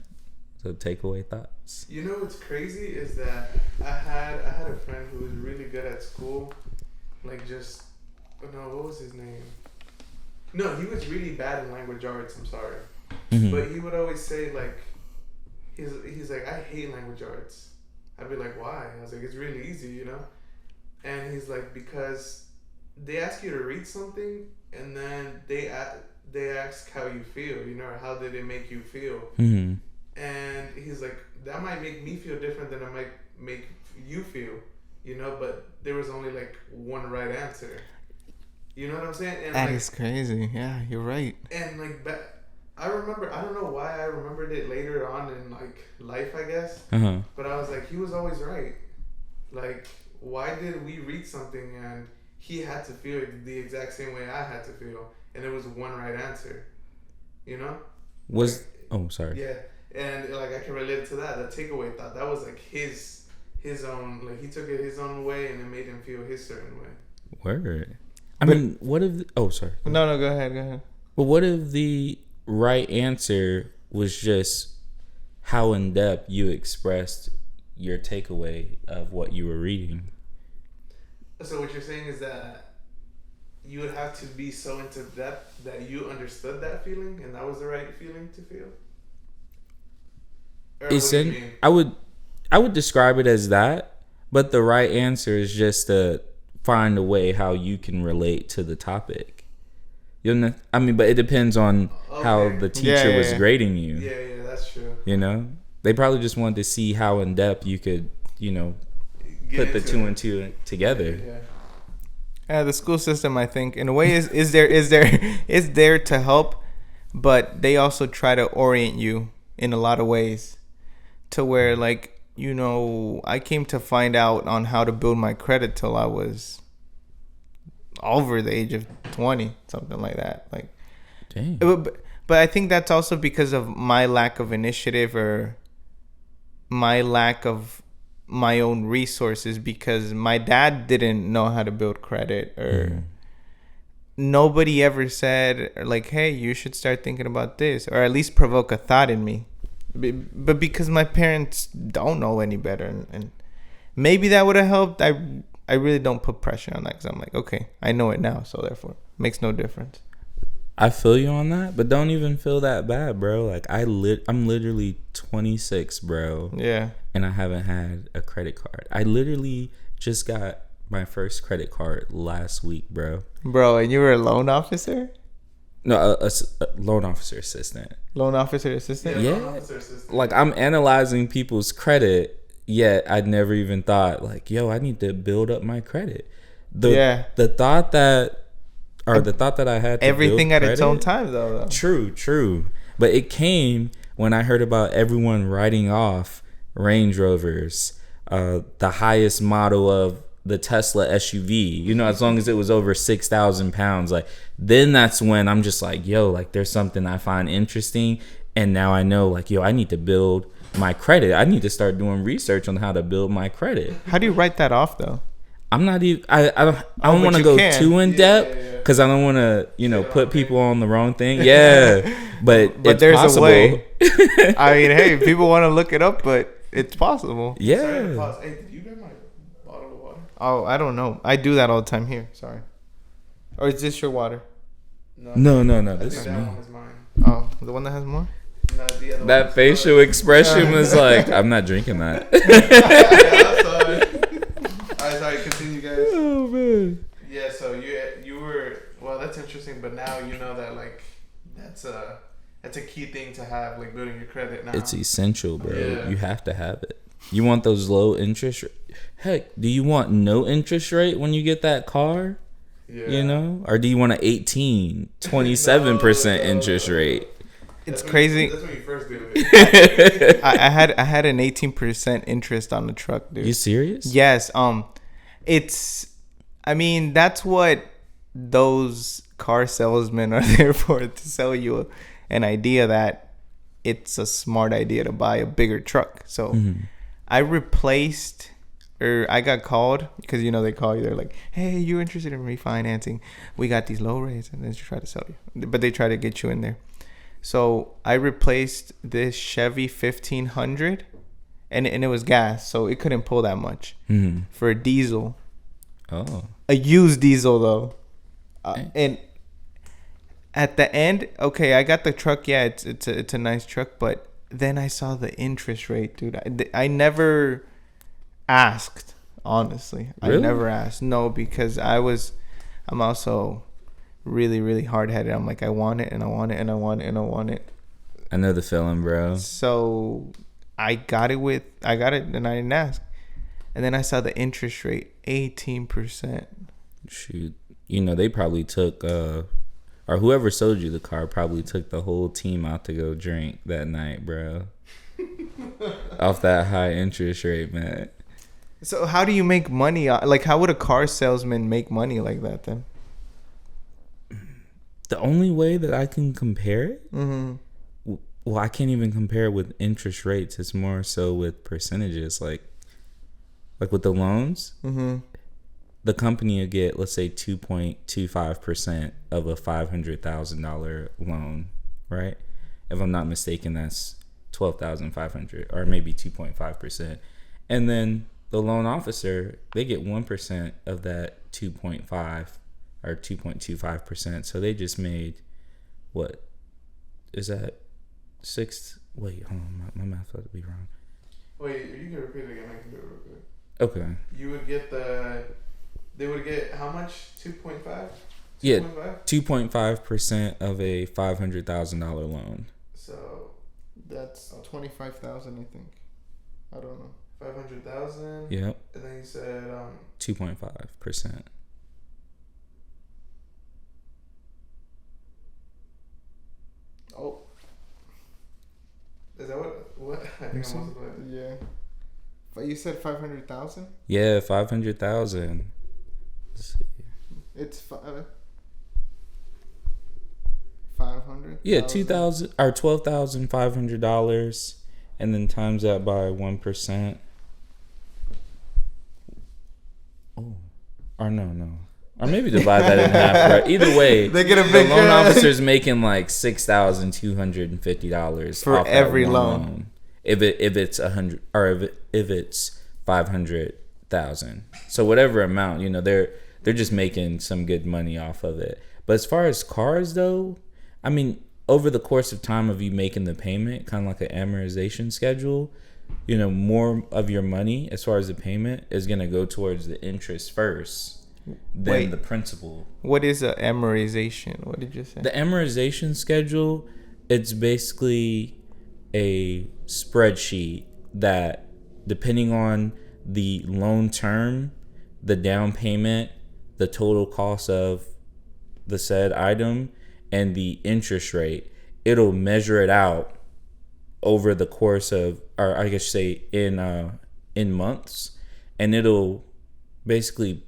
So takeaway thoughts. You know what's crazy is that I had a friend who was really good at school. Like what was his name? No, he was really bad in language arts, I'm sorry. But he would always say, like, he's like, I hate language arts. I'd be like, why? I was like, it's really easy, you know? And he's like, because they ask you to read something, and then they ask how you feel, you know, or how did it make you feel? And he's like, that might make me feel different than it might make you feel, you know? But there was only, like, one right answer. You know what I'm saying? And that like, is crazy. Yeah, you're right. And, like, I remember, I don't know why I remembered it later on in, like, life, I guess. But I was like, he was always right. Like, why did we read something and he had to feel it the exact same way I had to feel? And there was one right answer. You know? Sorry. Yeah. And, like, I can relate to that. The takeaway thought. That was, like, his own, like, he took it his own way and it made him feel his certain way. Word. I mean, what if... sorry. No, go ahead. But what if the right answer was just how in depth you expressed your takeaway of what you were reading? So what you're saying is that you would have to be so into depth that you understood that feeling and that was the right feeling to feel? Or what do you mean? I would describe it as that, but the right answer is just to find a way how you can relate to the topic. You know, I mean, but it depends on how the teacher was grading you. Yeah, that's true. You know, they probably just wanted to see how in depth you could, you know, put the two and two together. Yeah, the school system, I think, in a way, is there to help, but they also try to orient you in a lot of ways, to where, like, I came to find out on how to build my credit till I was over the age of 20, something like that. Like, dang. But I think that's also because of my lack of initiative or my lack of my own resources, because my dad didn't know how to build credit, or nobody ever said like, hey, you should start thinking about this, or at least provoke a thought in me. But because my parents don't know any better, and maybe that would have helped. I really don't put pressure on that, because I'm like, okay, I know it now, so therefore it makes no difference. I feel you on that, but don't even feel that bad, bro. Like I'm literally 26, bro. Yeah. And I haven't had a credit card. I literally just got my first credit card last week, bro. Bro, and you were a loan officer? No, a loan officer assistant. Loan officer assistant? Yeah. Loan officer assistant. Like, I'm analyzing people's credit, yet I'd never even thought, like, yo, I need to build up my credit. The thought that I had to everything build at its credit, own time, though. True. But it came when I heard about everyone writing off Range Rovers, the highest model of the Tesla SUV, as long as it was over 6,000 pounds. Like, then that's when I'm just like, yo, like, there's something I find interesting. And now I know, like, yo, I need to build my credit. I need to start doing research on how to build my credit. How do you write that off, though? I'm not even. I don't want to go too in depth because I don't want to put people on the wrong thing. Yeah, but it's there's possible. a way. I mean, hey, people want to look it up, but it's possible. Yeah. Sorry to pause. Hey, did you get my bottle of water? Oh, I don't know. I do that all the time here. Sorry. Or is this your water? No. I This is think that me. one is mine. Oh, the one that has more? No, the other That one facial expression was like, I'm not drinking that. I'm sorry. Alright, sorry. Continue, guys. Oh man. Yeah. So you were, well. That's interesting. But now you know that, like, that's a key thing to have, like, building your credit now. It's essential, bro. Yeah. You have to have it. You want those low interest. Heck, do you want no interest rate when you get that car? Yeah. Or do you want an 27% interest rate? It's crazy. That's when you first do it. I had an 18% interest on the truck, dude. You serious? Yes. I mean, that's what those car salesmen are there for, to sell you an idea that it's a smart idea to buy a bigger truck. So I replaced, or I got called, because they call you. They're like, hey, you interested in refinancing? We got these low rates, and then try to sell you, but they try to get you in there. So I replaced this Chevy 1500, and it was gas, so it couldn't pull that much, for a diesel. Oh. A used diesel, though. And at the end, okay, I got the truck. Yeah, it's a nice truck, but then I saw the interest rate, dude. I never asked, honestly. Really? I never asked. No, because I'm also really, really hard-headed. I'm like, I want it, and I want it, and I want it, and I want it. I know the feeling, bro. So I got it, and I didn't ask. And then I saw the interest rate, 18%. Shoot. They probably took, or whoever sold you the car probably took the whole team out to go drink that night, bro. Off that high interest rate, man. So how do you make money? Like, how would a car salesman make money like that then? The only way that I can compare it, well, I can't even compare it with interest rates. It's more so with percentages, like with the loans. The company will get, let's say, 2.25% of a $500,000 loan, right? If I'm not mistaken, that's $12,500, or maybe 2.5%. And then the loan officer, they get 1% of that 2.5 or 2.25%. So they just made, what is that? Wait, hold on, my math ought to be wrong. Wait, you can repeat it again. I can do it real quick. Okay. You would get they would get how much? 2.5? Yeah, 2.5% of a $500,000 loan. So that's 25,000, I think. I don't know. 500,000. Yep. And then you said 2.5%. Oh. Is that what? I think I'm also playing. Yeah. You said 500,000. Yeah, 500,000. Let's see. It's 500. Yeah, 2,000 or $12,500, and then times that by 1%. Oh, or no. Or maybe divide that in half, right? Either way, they get a the big loan officer's making like $6,250 for off every that loan. If it's 100 or if it's 500,000. So whatever amount, they're just making some good money off of it. But as far as cars though, I mean, over the course of time of you making the payment, kind of like an amortization schedule, more of your money as far as the payment is going to go towards the interest first than the principal. What is a amortization? What did you say? The amortization schedule, it's basically a spreadsheet that, depending on the loan term, the down payment, the total cost of the said item, and the interest rate, it'll measure it out over the course of, or I guess say in months, and it'll basically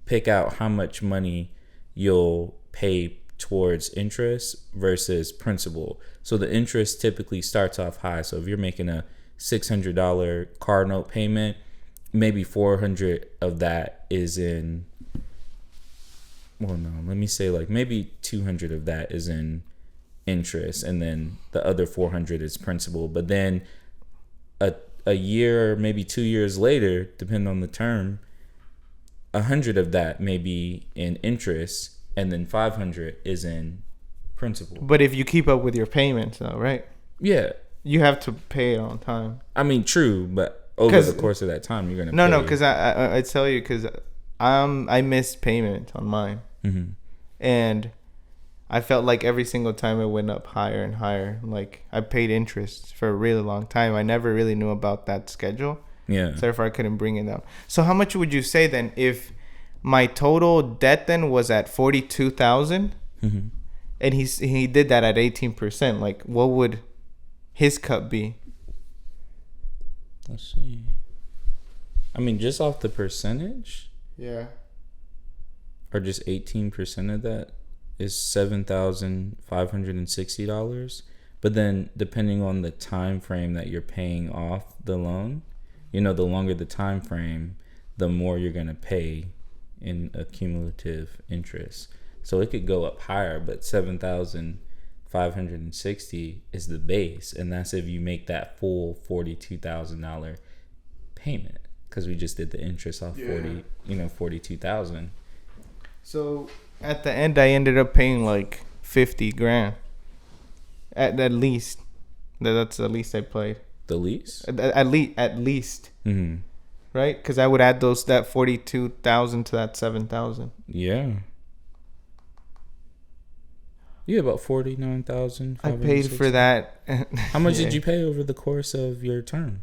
pick out how much money you'll pay towards interest versus principal. So the interest typically starts off high. So if you're making a $600 car note payment, maybe 400 of that is in, well, no, let me say like maybe 200 of that is in interest, and then the other 400 is principal. But then a year or maybe 2 years later, depending on the term, 100 of that may be in interest, and then 500 is in principal. But if you keep up with your payments, though, right? Yeah, you have to pay it on time. I mean, true, but over the course of that time, you're gonna pay. No, because I tell you, because I missed payment on mine, and I felt like every single time it went up higher and higher. Like I paid interest for a really long time. I never really knew about that schedule. Yeah. So therefore I couldn't bring it down. So how much would you say then if my total debt then was at 42,000, and he did that at 18%? Like what would his cut be? Let's see. I mean, just off the percentage? Yeah. Or just 18% of that is $7,560. But then depending on the time frame that you're paying off the loan, the longer the time frame, the more you're going to pay in accumulative interest. So it could go up higher, but 7,560 is the base, and that's if you make that full $42,000 payment, because we just did the interest off 42,000. So at the end, I ended up paying like 50 grand at least. That's the least I played. The lease? At least. Mm-hmm. Right? Because I would add that 42,000 to that 7,000. Yeah. Yeah, about 49,000. I paid for that. How much did you pay over the course of your term?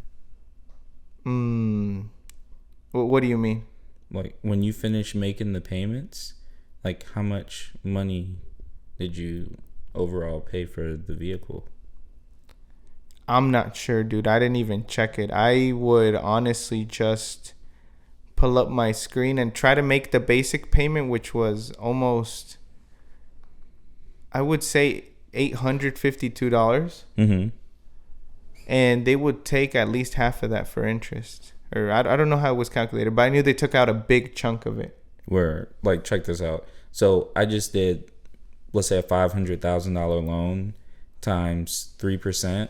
What do you mean? Like when you finish making the payments, like how much money did you overall pay for the vehicle? I'm not sure, dude. I didn't even check it. I would honestly just pull up my screen and try to make the basic payment, which was almost, I would say, $852. And they would take at least half of that for interest. Or I don't know how it was calculated, but I knew they took out a big chunk of it. Where, like, check this out. So I just did, let's say, a $500,000 loan times 3%.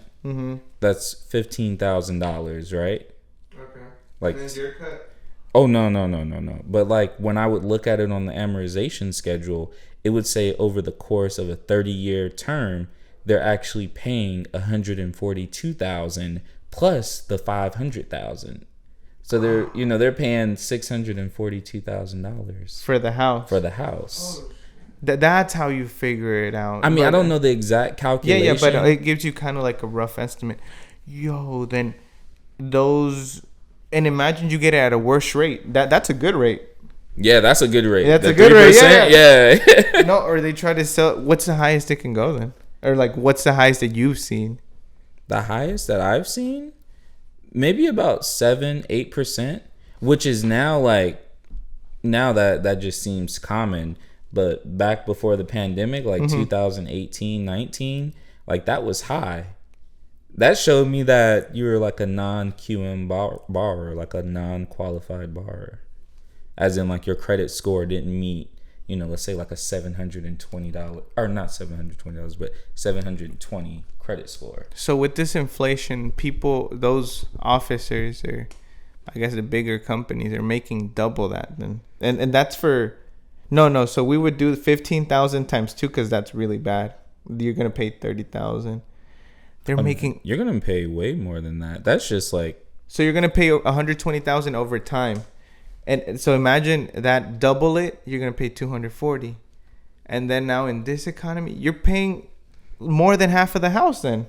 That's $15,000, right? Okay. Like, and then your cut? Oh, no. But like when I would look at it on the amortization schedule, it would say over the course of a 30-year term, they're actually paying $142,000 plus the $500,000. So they're paying $642,000 for the house. For the house. Oh. That's how you figure it out. I mean, I don't know the exact calculation. Yeah, but it gives you kind of like a rough estimate. Then those, and imagine you get it at a worse rate. That's a good rate. Yeah, that's a good rate. That's a good rate. Yeah. No, or they try to sell. What's the highest it can go then? Or like, what's the highest that you've seen? The highest that I've seen? maybe about 7-8%, which is now that just seems common. But back before the pandemic, like 2018-19, like that was high. That showed me that you were like a non-QM borrower, like a non-qualified borrower. As in, like, your credit score didn't meet, let's say like a $720, or not $720, but 720 credit score. So with this inflation, people, those officers, or I guess the bigger companies, are making double that then. And that's for, no. So we would do 15,000 times 2 because that's really bad. You're going to pay 30,000. They're making. You're going to pay way more than that. That's just like. So you're going to pay 120,000 over time. And so imagine that, double it, you're going to pay 240. And then now in this economy, you're paying more than half of the house then.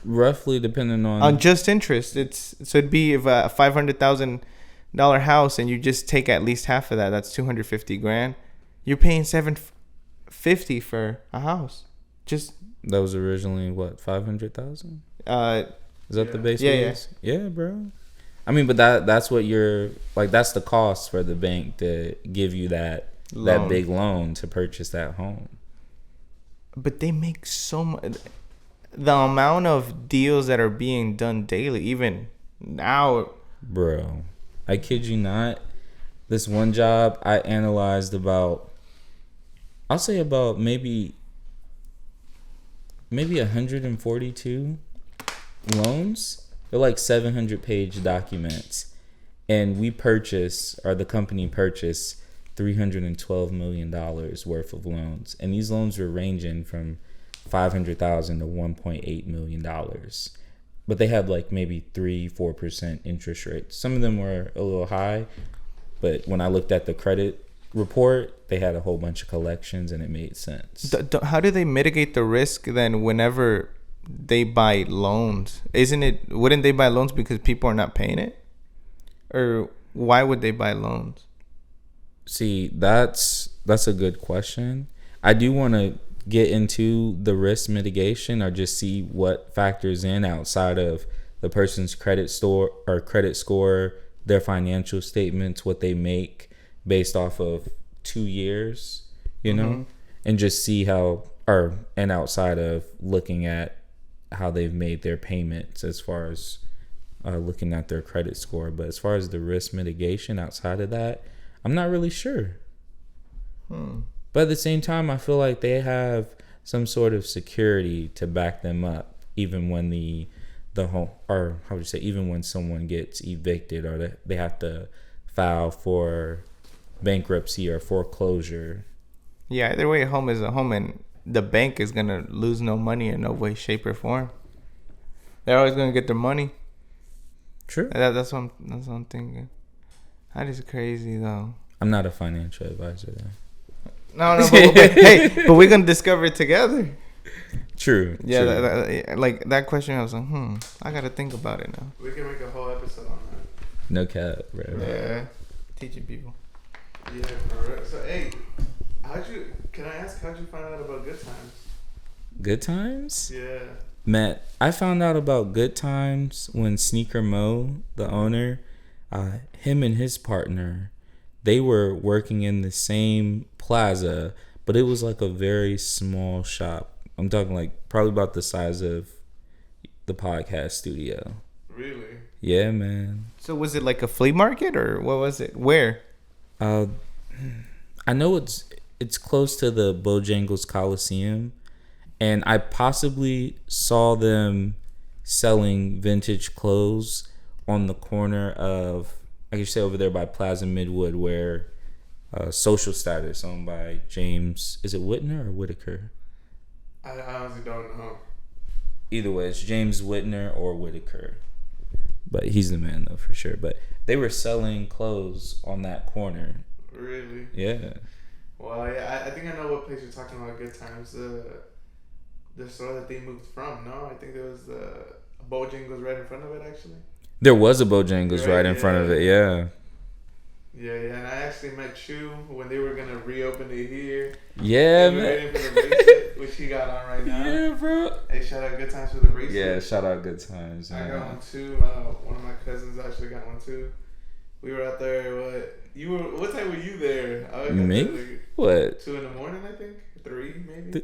Roughly, depending on just interest. So it'd be if a $500,000 house and you just take at least half of that, that's $250,000. You're paying $750 for a house. That was originally what, 500,000? Is that the base? Yeah, bro. I mean, but that's what you're like. That's the cost for the bank to give you that big loan to purchase that home. But they make so much. The amount of deals that are being done daily, even now, bro. I kid you not. This one job I analyzed I'll say about maybe 142 loans. They're like 700-page documents, and the company purchased $312 million worth of loans, and these loans were ranging from $500,000 to $1.8 million, but they had like maybe 3-4% interest rates. Some of them were a little high, but when I looked at the credit report, they had a whole bunch of collections, and it made sense. How do they mitigate the risk then whenever they buy loans? Wouldn't they buy loans because people are not paying it? Or why would they buy loans? See, that's a good question. I do want to get into the risk mitigation, or just see what factors in outside of the person's credit score, their financial statements, what they make based off of 2 years, and just see and outside of looking at how they've made their payments, as far as looking at their credit score. But as far as the risk mitigation outside of that, I'm not really sure. But at the same time, I feel like they have some sort of security to back them up, even when the home, or how would you say, even when someone gets evicted, or they have to file for bankruptcy or foreclosure. Yeah, either way, a home is a home, and the bank is gonna lose no money in no way, shape, or form. They're always gonna get their money. True. That's what I'm thinking. That is crazy though. I'm not a financial advisor though. No, but we're gonna discover it together. True. Yeah, like that question, I was like, I gotta think about it now. We can make a whole episode on that. No cap, bro. Yeah, teaching people. Yeah, for real. So, hey, can I ask, how'd you find out about Good Times? Good Times? Yeah. Matt, I found out about Good Times when Sneaker Mo, the owner, him and his partner, they were working in the same plaza, but it was like a very small shop. I'm talking like probably about the size of the podcast studio. Really? Yeah, man. So was it like a flea market, or what was it? Where? I know it's close to the Bojangles Coliseum, and I possibly saw them selling vintage clothes on the corner of, I could say, over there by Plaza Midwood, where Social Status, owned by James, is it Whitner or Whitaker? I honestly don't know. Either way, it's James Whitner or Whitaker, but he's the man though, for sure. But they were selling clothes on that corner. Really? Yeah. Well, yeah, I think I know what place you're talking about. Good Times, the store that they moved from. No, I think there was the Bojangles right in front of it. Actually, there was a Bojangles right in front of it. Yeah. Yeah, and I actually met Chu when they were gonna reopen it here. Yeah, man. man. Waiting for the bracelet, which he got on right now. Yeah, bro. And Hey, shout out Good Times for the bracelet. Yeah, shout out Good Times. I Man. got one too. One of my cousins actually got one too. We were out there. What time were you there? Me? There, like, What? 2 a.m, I think. 3 maybe.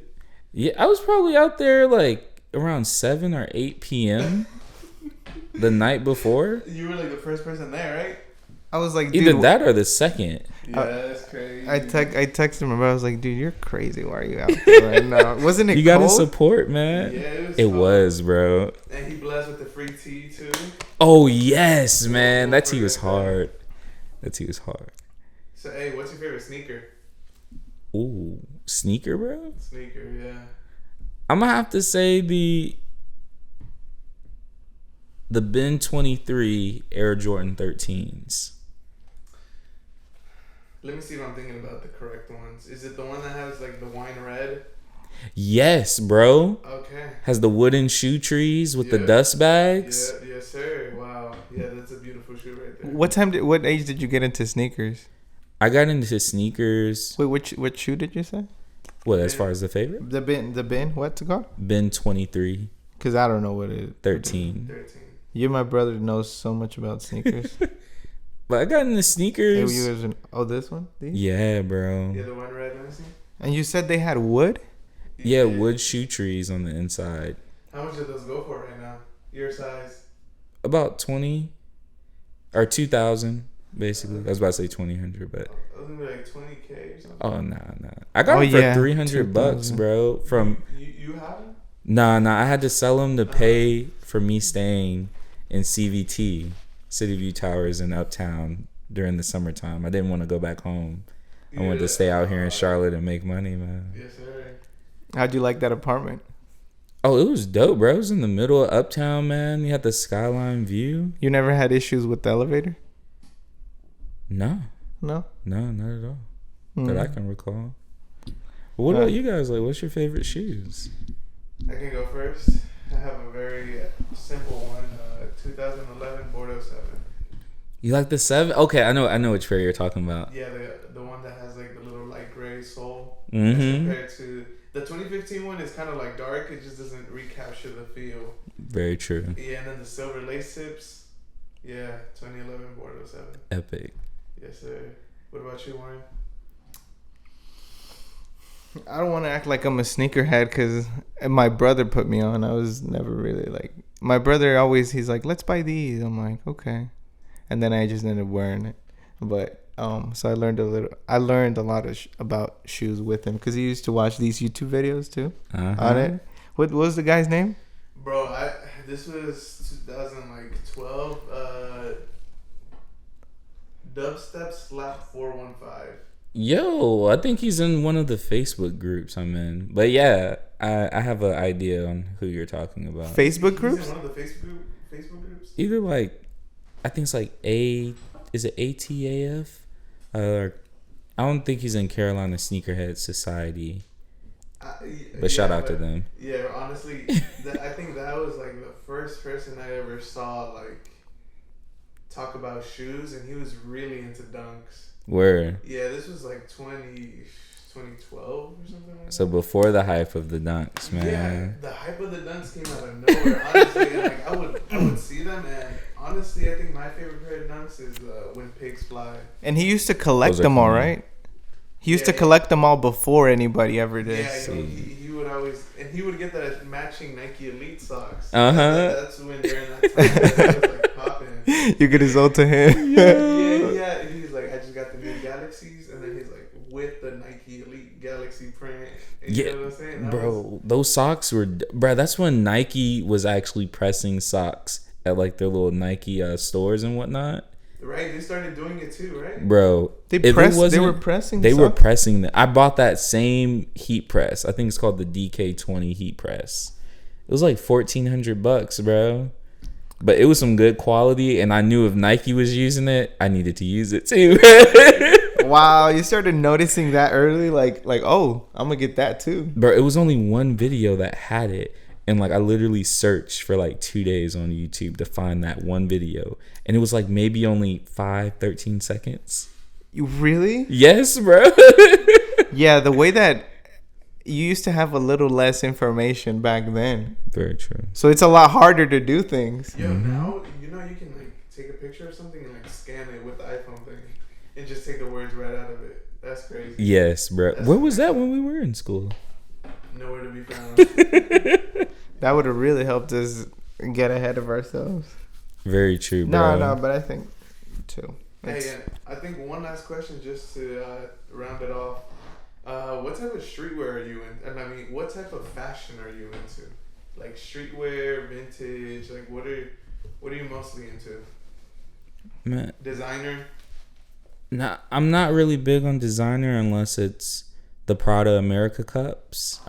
Yeah, I was probably out there like around 7 or 8 p.m. the night before. You were like the first person there, right? I was like, Either dude, that or the second. Yeah, that's crazy. I texted him, but I was like, dude, you're crazy. Why are you out there right now? Wasn't it You cold? gotta support, man. Yeah, it was, bro. And he blessed with the free tea too. Oh yes, man. That tea was hard. So hey, what's your favorite sneaker? Ooh, sneaker, bro. Sneaker, yeah. I'm gonna have to say the Ben 23 Air Jordan 13s. Let me see if I'm thinking about the correct ones. Is it the one that has like the wine red? Yes, bro. Okay. Has the wooden shoe trees with the dust bags. Yeah, yes, sir. Wow. Yeah, that's a beautiful shoe right there. What age did you get into sneakers? I got into sneakers. Wait, which shoe did you say? What, as far as the favorite? The bin. What's it called? Ben 23. Because I don't know what it is. 13. You, my brother, knows so much about sneakers. But I got into sneakers. This one? These? Yeah, bro. Yeah, the one red, let me see. And you said they had wood? Yeah, wood shoe trees on the inside. How much do those go for right now? Your size? About 20 or 2,000, basically. I was about to say 2,000, but. I was gonna be like 20K or something. Oh, nah. I got them for 300 bucks, bro. From. You have them? Nah. I had to sell them to pay for me staying in CVT, City View Towers in Uptown during the summertime. I didn't want to go back home. I wanted to stay out here in Charlotte and make money, man. Yes, sir. How'd you like that apartment? Oh, it was dope, bro. It was in the middle of Uptown, man. You had the skyline view. You never had issues with the elevator? No, not at all. That I can recall. What about you guys? Like, what's your favorite shoes? I can go first. I have a very simple one. 2011 Bordeaux 7. You like the 7? Okay, I know which pair you're talking about. Yeah, the one that has like the little light gray sole. Mm-hmm. Compared to the 2015 one is kind of like dark. It just doesn't recapture the feel. Very true. Yeah, and then the silver lace tips. Yeah, 2011 Bordeaux 7. Epic. Yes, sir. What about you, Warren? I don't want to act like I'm a sneakerhead because my brother put me on. I was never really like... My brother always, he's like, let's buy these. I'm like, okay. And then I just ended up wearing it. But, so I learned a lot of about shoes with him because he used to watch these YouTube videos too on it. What was the guy's name? Bro, this was 2012. Dubstep Slap 415. Yo, I think he's in one of the Facebook groups I'm in. But yeah, I have an idea on who you're talking about. Facebook groups? He's in one of the Facebook groups? Either like, I think it's like is it ATAF? I don't think he's in Carolina Sneakerhead Society. But shout out to them. Yeah, honestly, I think that was like the first person I ever saw like talk about shoes, and he was really into dunks. Where? Yeah, this was like 2012 or something like so that. before the hype of the dunks, man. Yeah, the hype of the dunks came out of nowhere. Honestly, like I would see them, and honestly, I think my favorite pair of dunks is When Pigs Fly. And he used to collect them all, right? He used to collect them all before anybody ever did. Yeah, he would always, and he would get that matching Nike Elite socks. That's when during that time that was like popping. You could result to him. Yeah. He's like, I just got the new Galaxies, and then he's like, with the Nike Elite Galaxy print. You know what I'm saying? Bro, those socks were, bro. That's when Nike was actually pressing socks at like their little Nike stores and whatnot. Right, they started doing it too, right? Bro, they were pressing. They were pressing them. I bought that same heat press. I think it's called the DK20 heat press. It was like $1,400, bro. But it was some good quality, and I knew if Nike was using it, I needed to use it too. Wow, you started noticing that early, like oh, I'm gonna get that too. Bro, it was only one video that had it. And like I literally searched for like 2 days on YouTube to find that one video. And it was like maybe only 13 seconds. You really? Yes, bro. Yeah, the way that you used to have a little less information back then. Very true. So it's a lot harder to do things. Yo, now you can like take a picture of something and like scan it with the iPhone thing and just take the words right out of it. That's crazy. Yes, bro. Where was that when we were in school? Nowhere to be found. That would have really helped us get ahead of ourselves. Very true, bro. No, but I think too. Hey, I think one last question just to round it off. What type of streetwear are you in? And I mean, what type of fashion are you into? Like streetwear, vintage. Like, what are you mostly into? Man, Designer. nah, I'm not really big on designer unless it's the Prada American cups,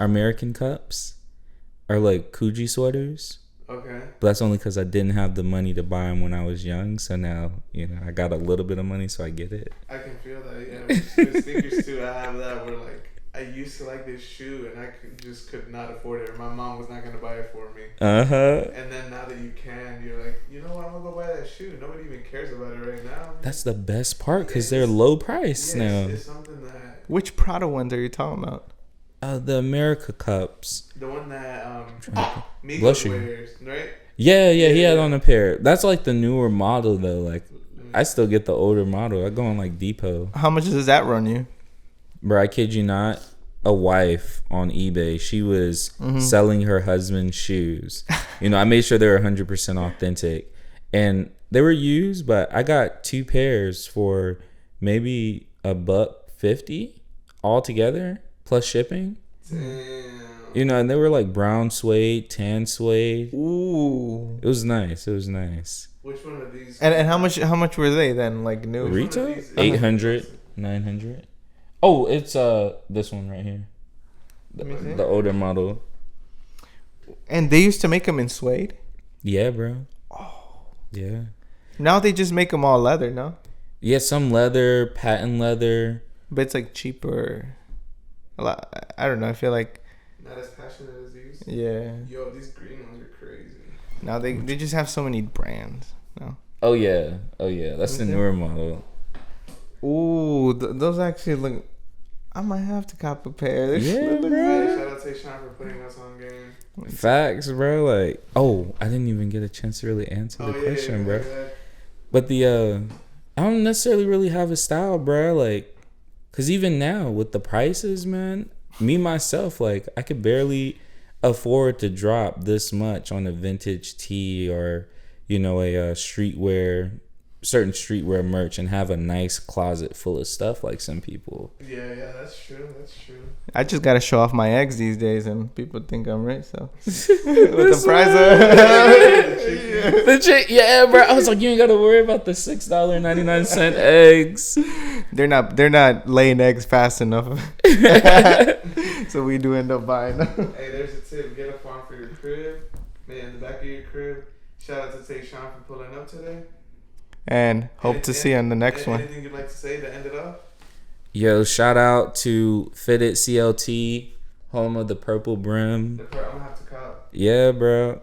or like Coogee sweaters. Okay. But that's only because I didn't have the money to buy them when I was young. So now, I got a little bit of money, so I get it. I can feel that. Yeah, with sneakers too. I have that where like I used to like this shoe and I could not afford it. Or my mom was not gonna buy it for me. And then now that you can, you're like, you know what? I'm gonna go buy that shoe. Nobody even cares about it right now. That's the best part because they're low price now. It's something that. Which Prada ones are you talking about? The America cups. The one that Bless Migos you. wears, right? Yeah, he had on a pair. That's like the newer model though. Like, I still get the older model. I go on like Depot. How much does that run you? Bro, I kid you not. A wife on eBay, she was selling her husband's shoes. I made sure they were 100% authentic, and they were used. But I got 2 pairs for maybe $150 all together plus shipping. Damn. And they were like brown suede, tan suede. Ooh. It was nice. Which one of these? And how much were they then? Like new Retail? 800, 900. Oh, it's this one right here. The older model. And they used to make them in suede? Yeah, bro. Oh. Yeah. Now they just make them all leather, no? Yeah, some leather, patent leather. But it's like cheaper. A lot. I don't know. I feel like. Not as passionate as these. Yeah. Yo, these green ones are crazy. Now they just have so many brands. No. Oh yeah. That's the newer model. Ooh, those actually look. I might have to cop a pair. Yeah, bro. Shout out to Sean for putting us on game. Facts, bro. Like, I didn't even get a chance to really answer the question, bro. Yeah. But I don't necessarily really have a style, bro. Like, cause even now with the prices, man, me myself, like, I could barely afford to drop this much on a vintage tee or, a certain streetwear merch and have a nice closet full of stuff like some people. Yeah, that's true. I just gotta show off my eggs these days, and people think I'm rich. So with the price of yeah, bro. I was like, you ain't gotta worry about the $6.99 eggs. They're not laying eggs fast enough, so we do end up buying them. Hey, there's a tip: get a farm for your crib, man. In the back of your crib. Shout out to Sean for pulling up today. And hope to see you on the next one. Anything you'd like to say to end it off? Yo, shout out to Fitted CLT, home of the purple brim. I'm gonna have to cop. Yeah, bro.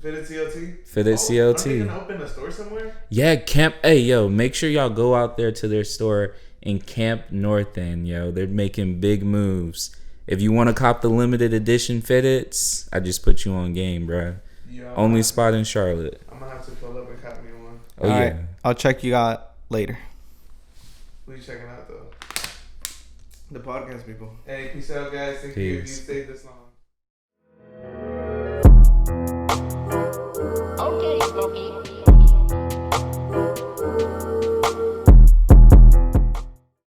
Fitted CLT? Fitted CLT. Aren't they gonna open a store somewhere? Yeah, Camp. Hey, yo, make sure y'all go out there to their store in Camp North End, yo. They're making big moves. If you want to cop the limited edition Fitteds, I just put you on game, bro. Yo, only spot in Charlotte. I'm gonna have to pull up and cop me one. Oh, all yeah. Right. I'll check you out later. Who you checking out, though? The podcast people. Hey, peace out, guys. Thank you if you stayed this long. Okay, Smokey.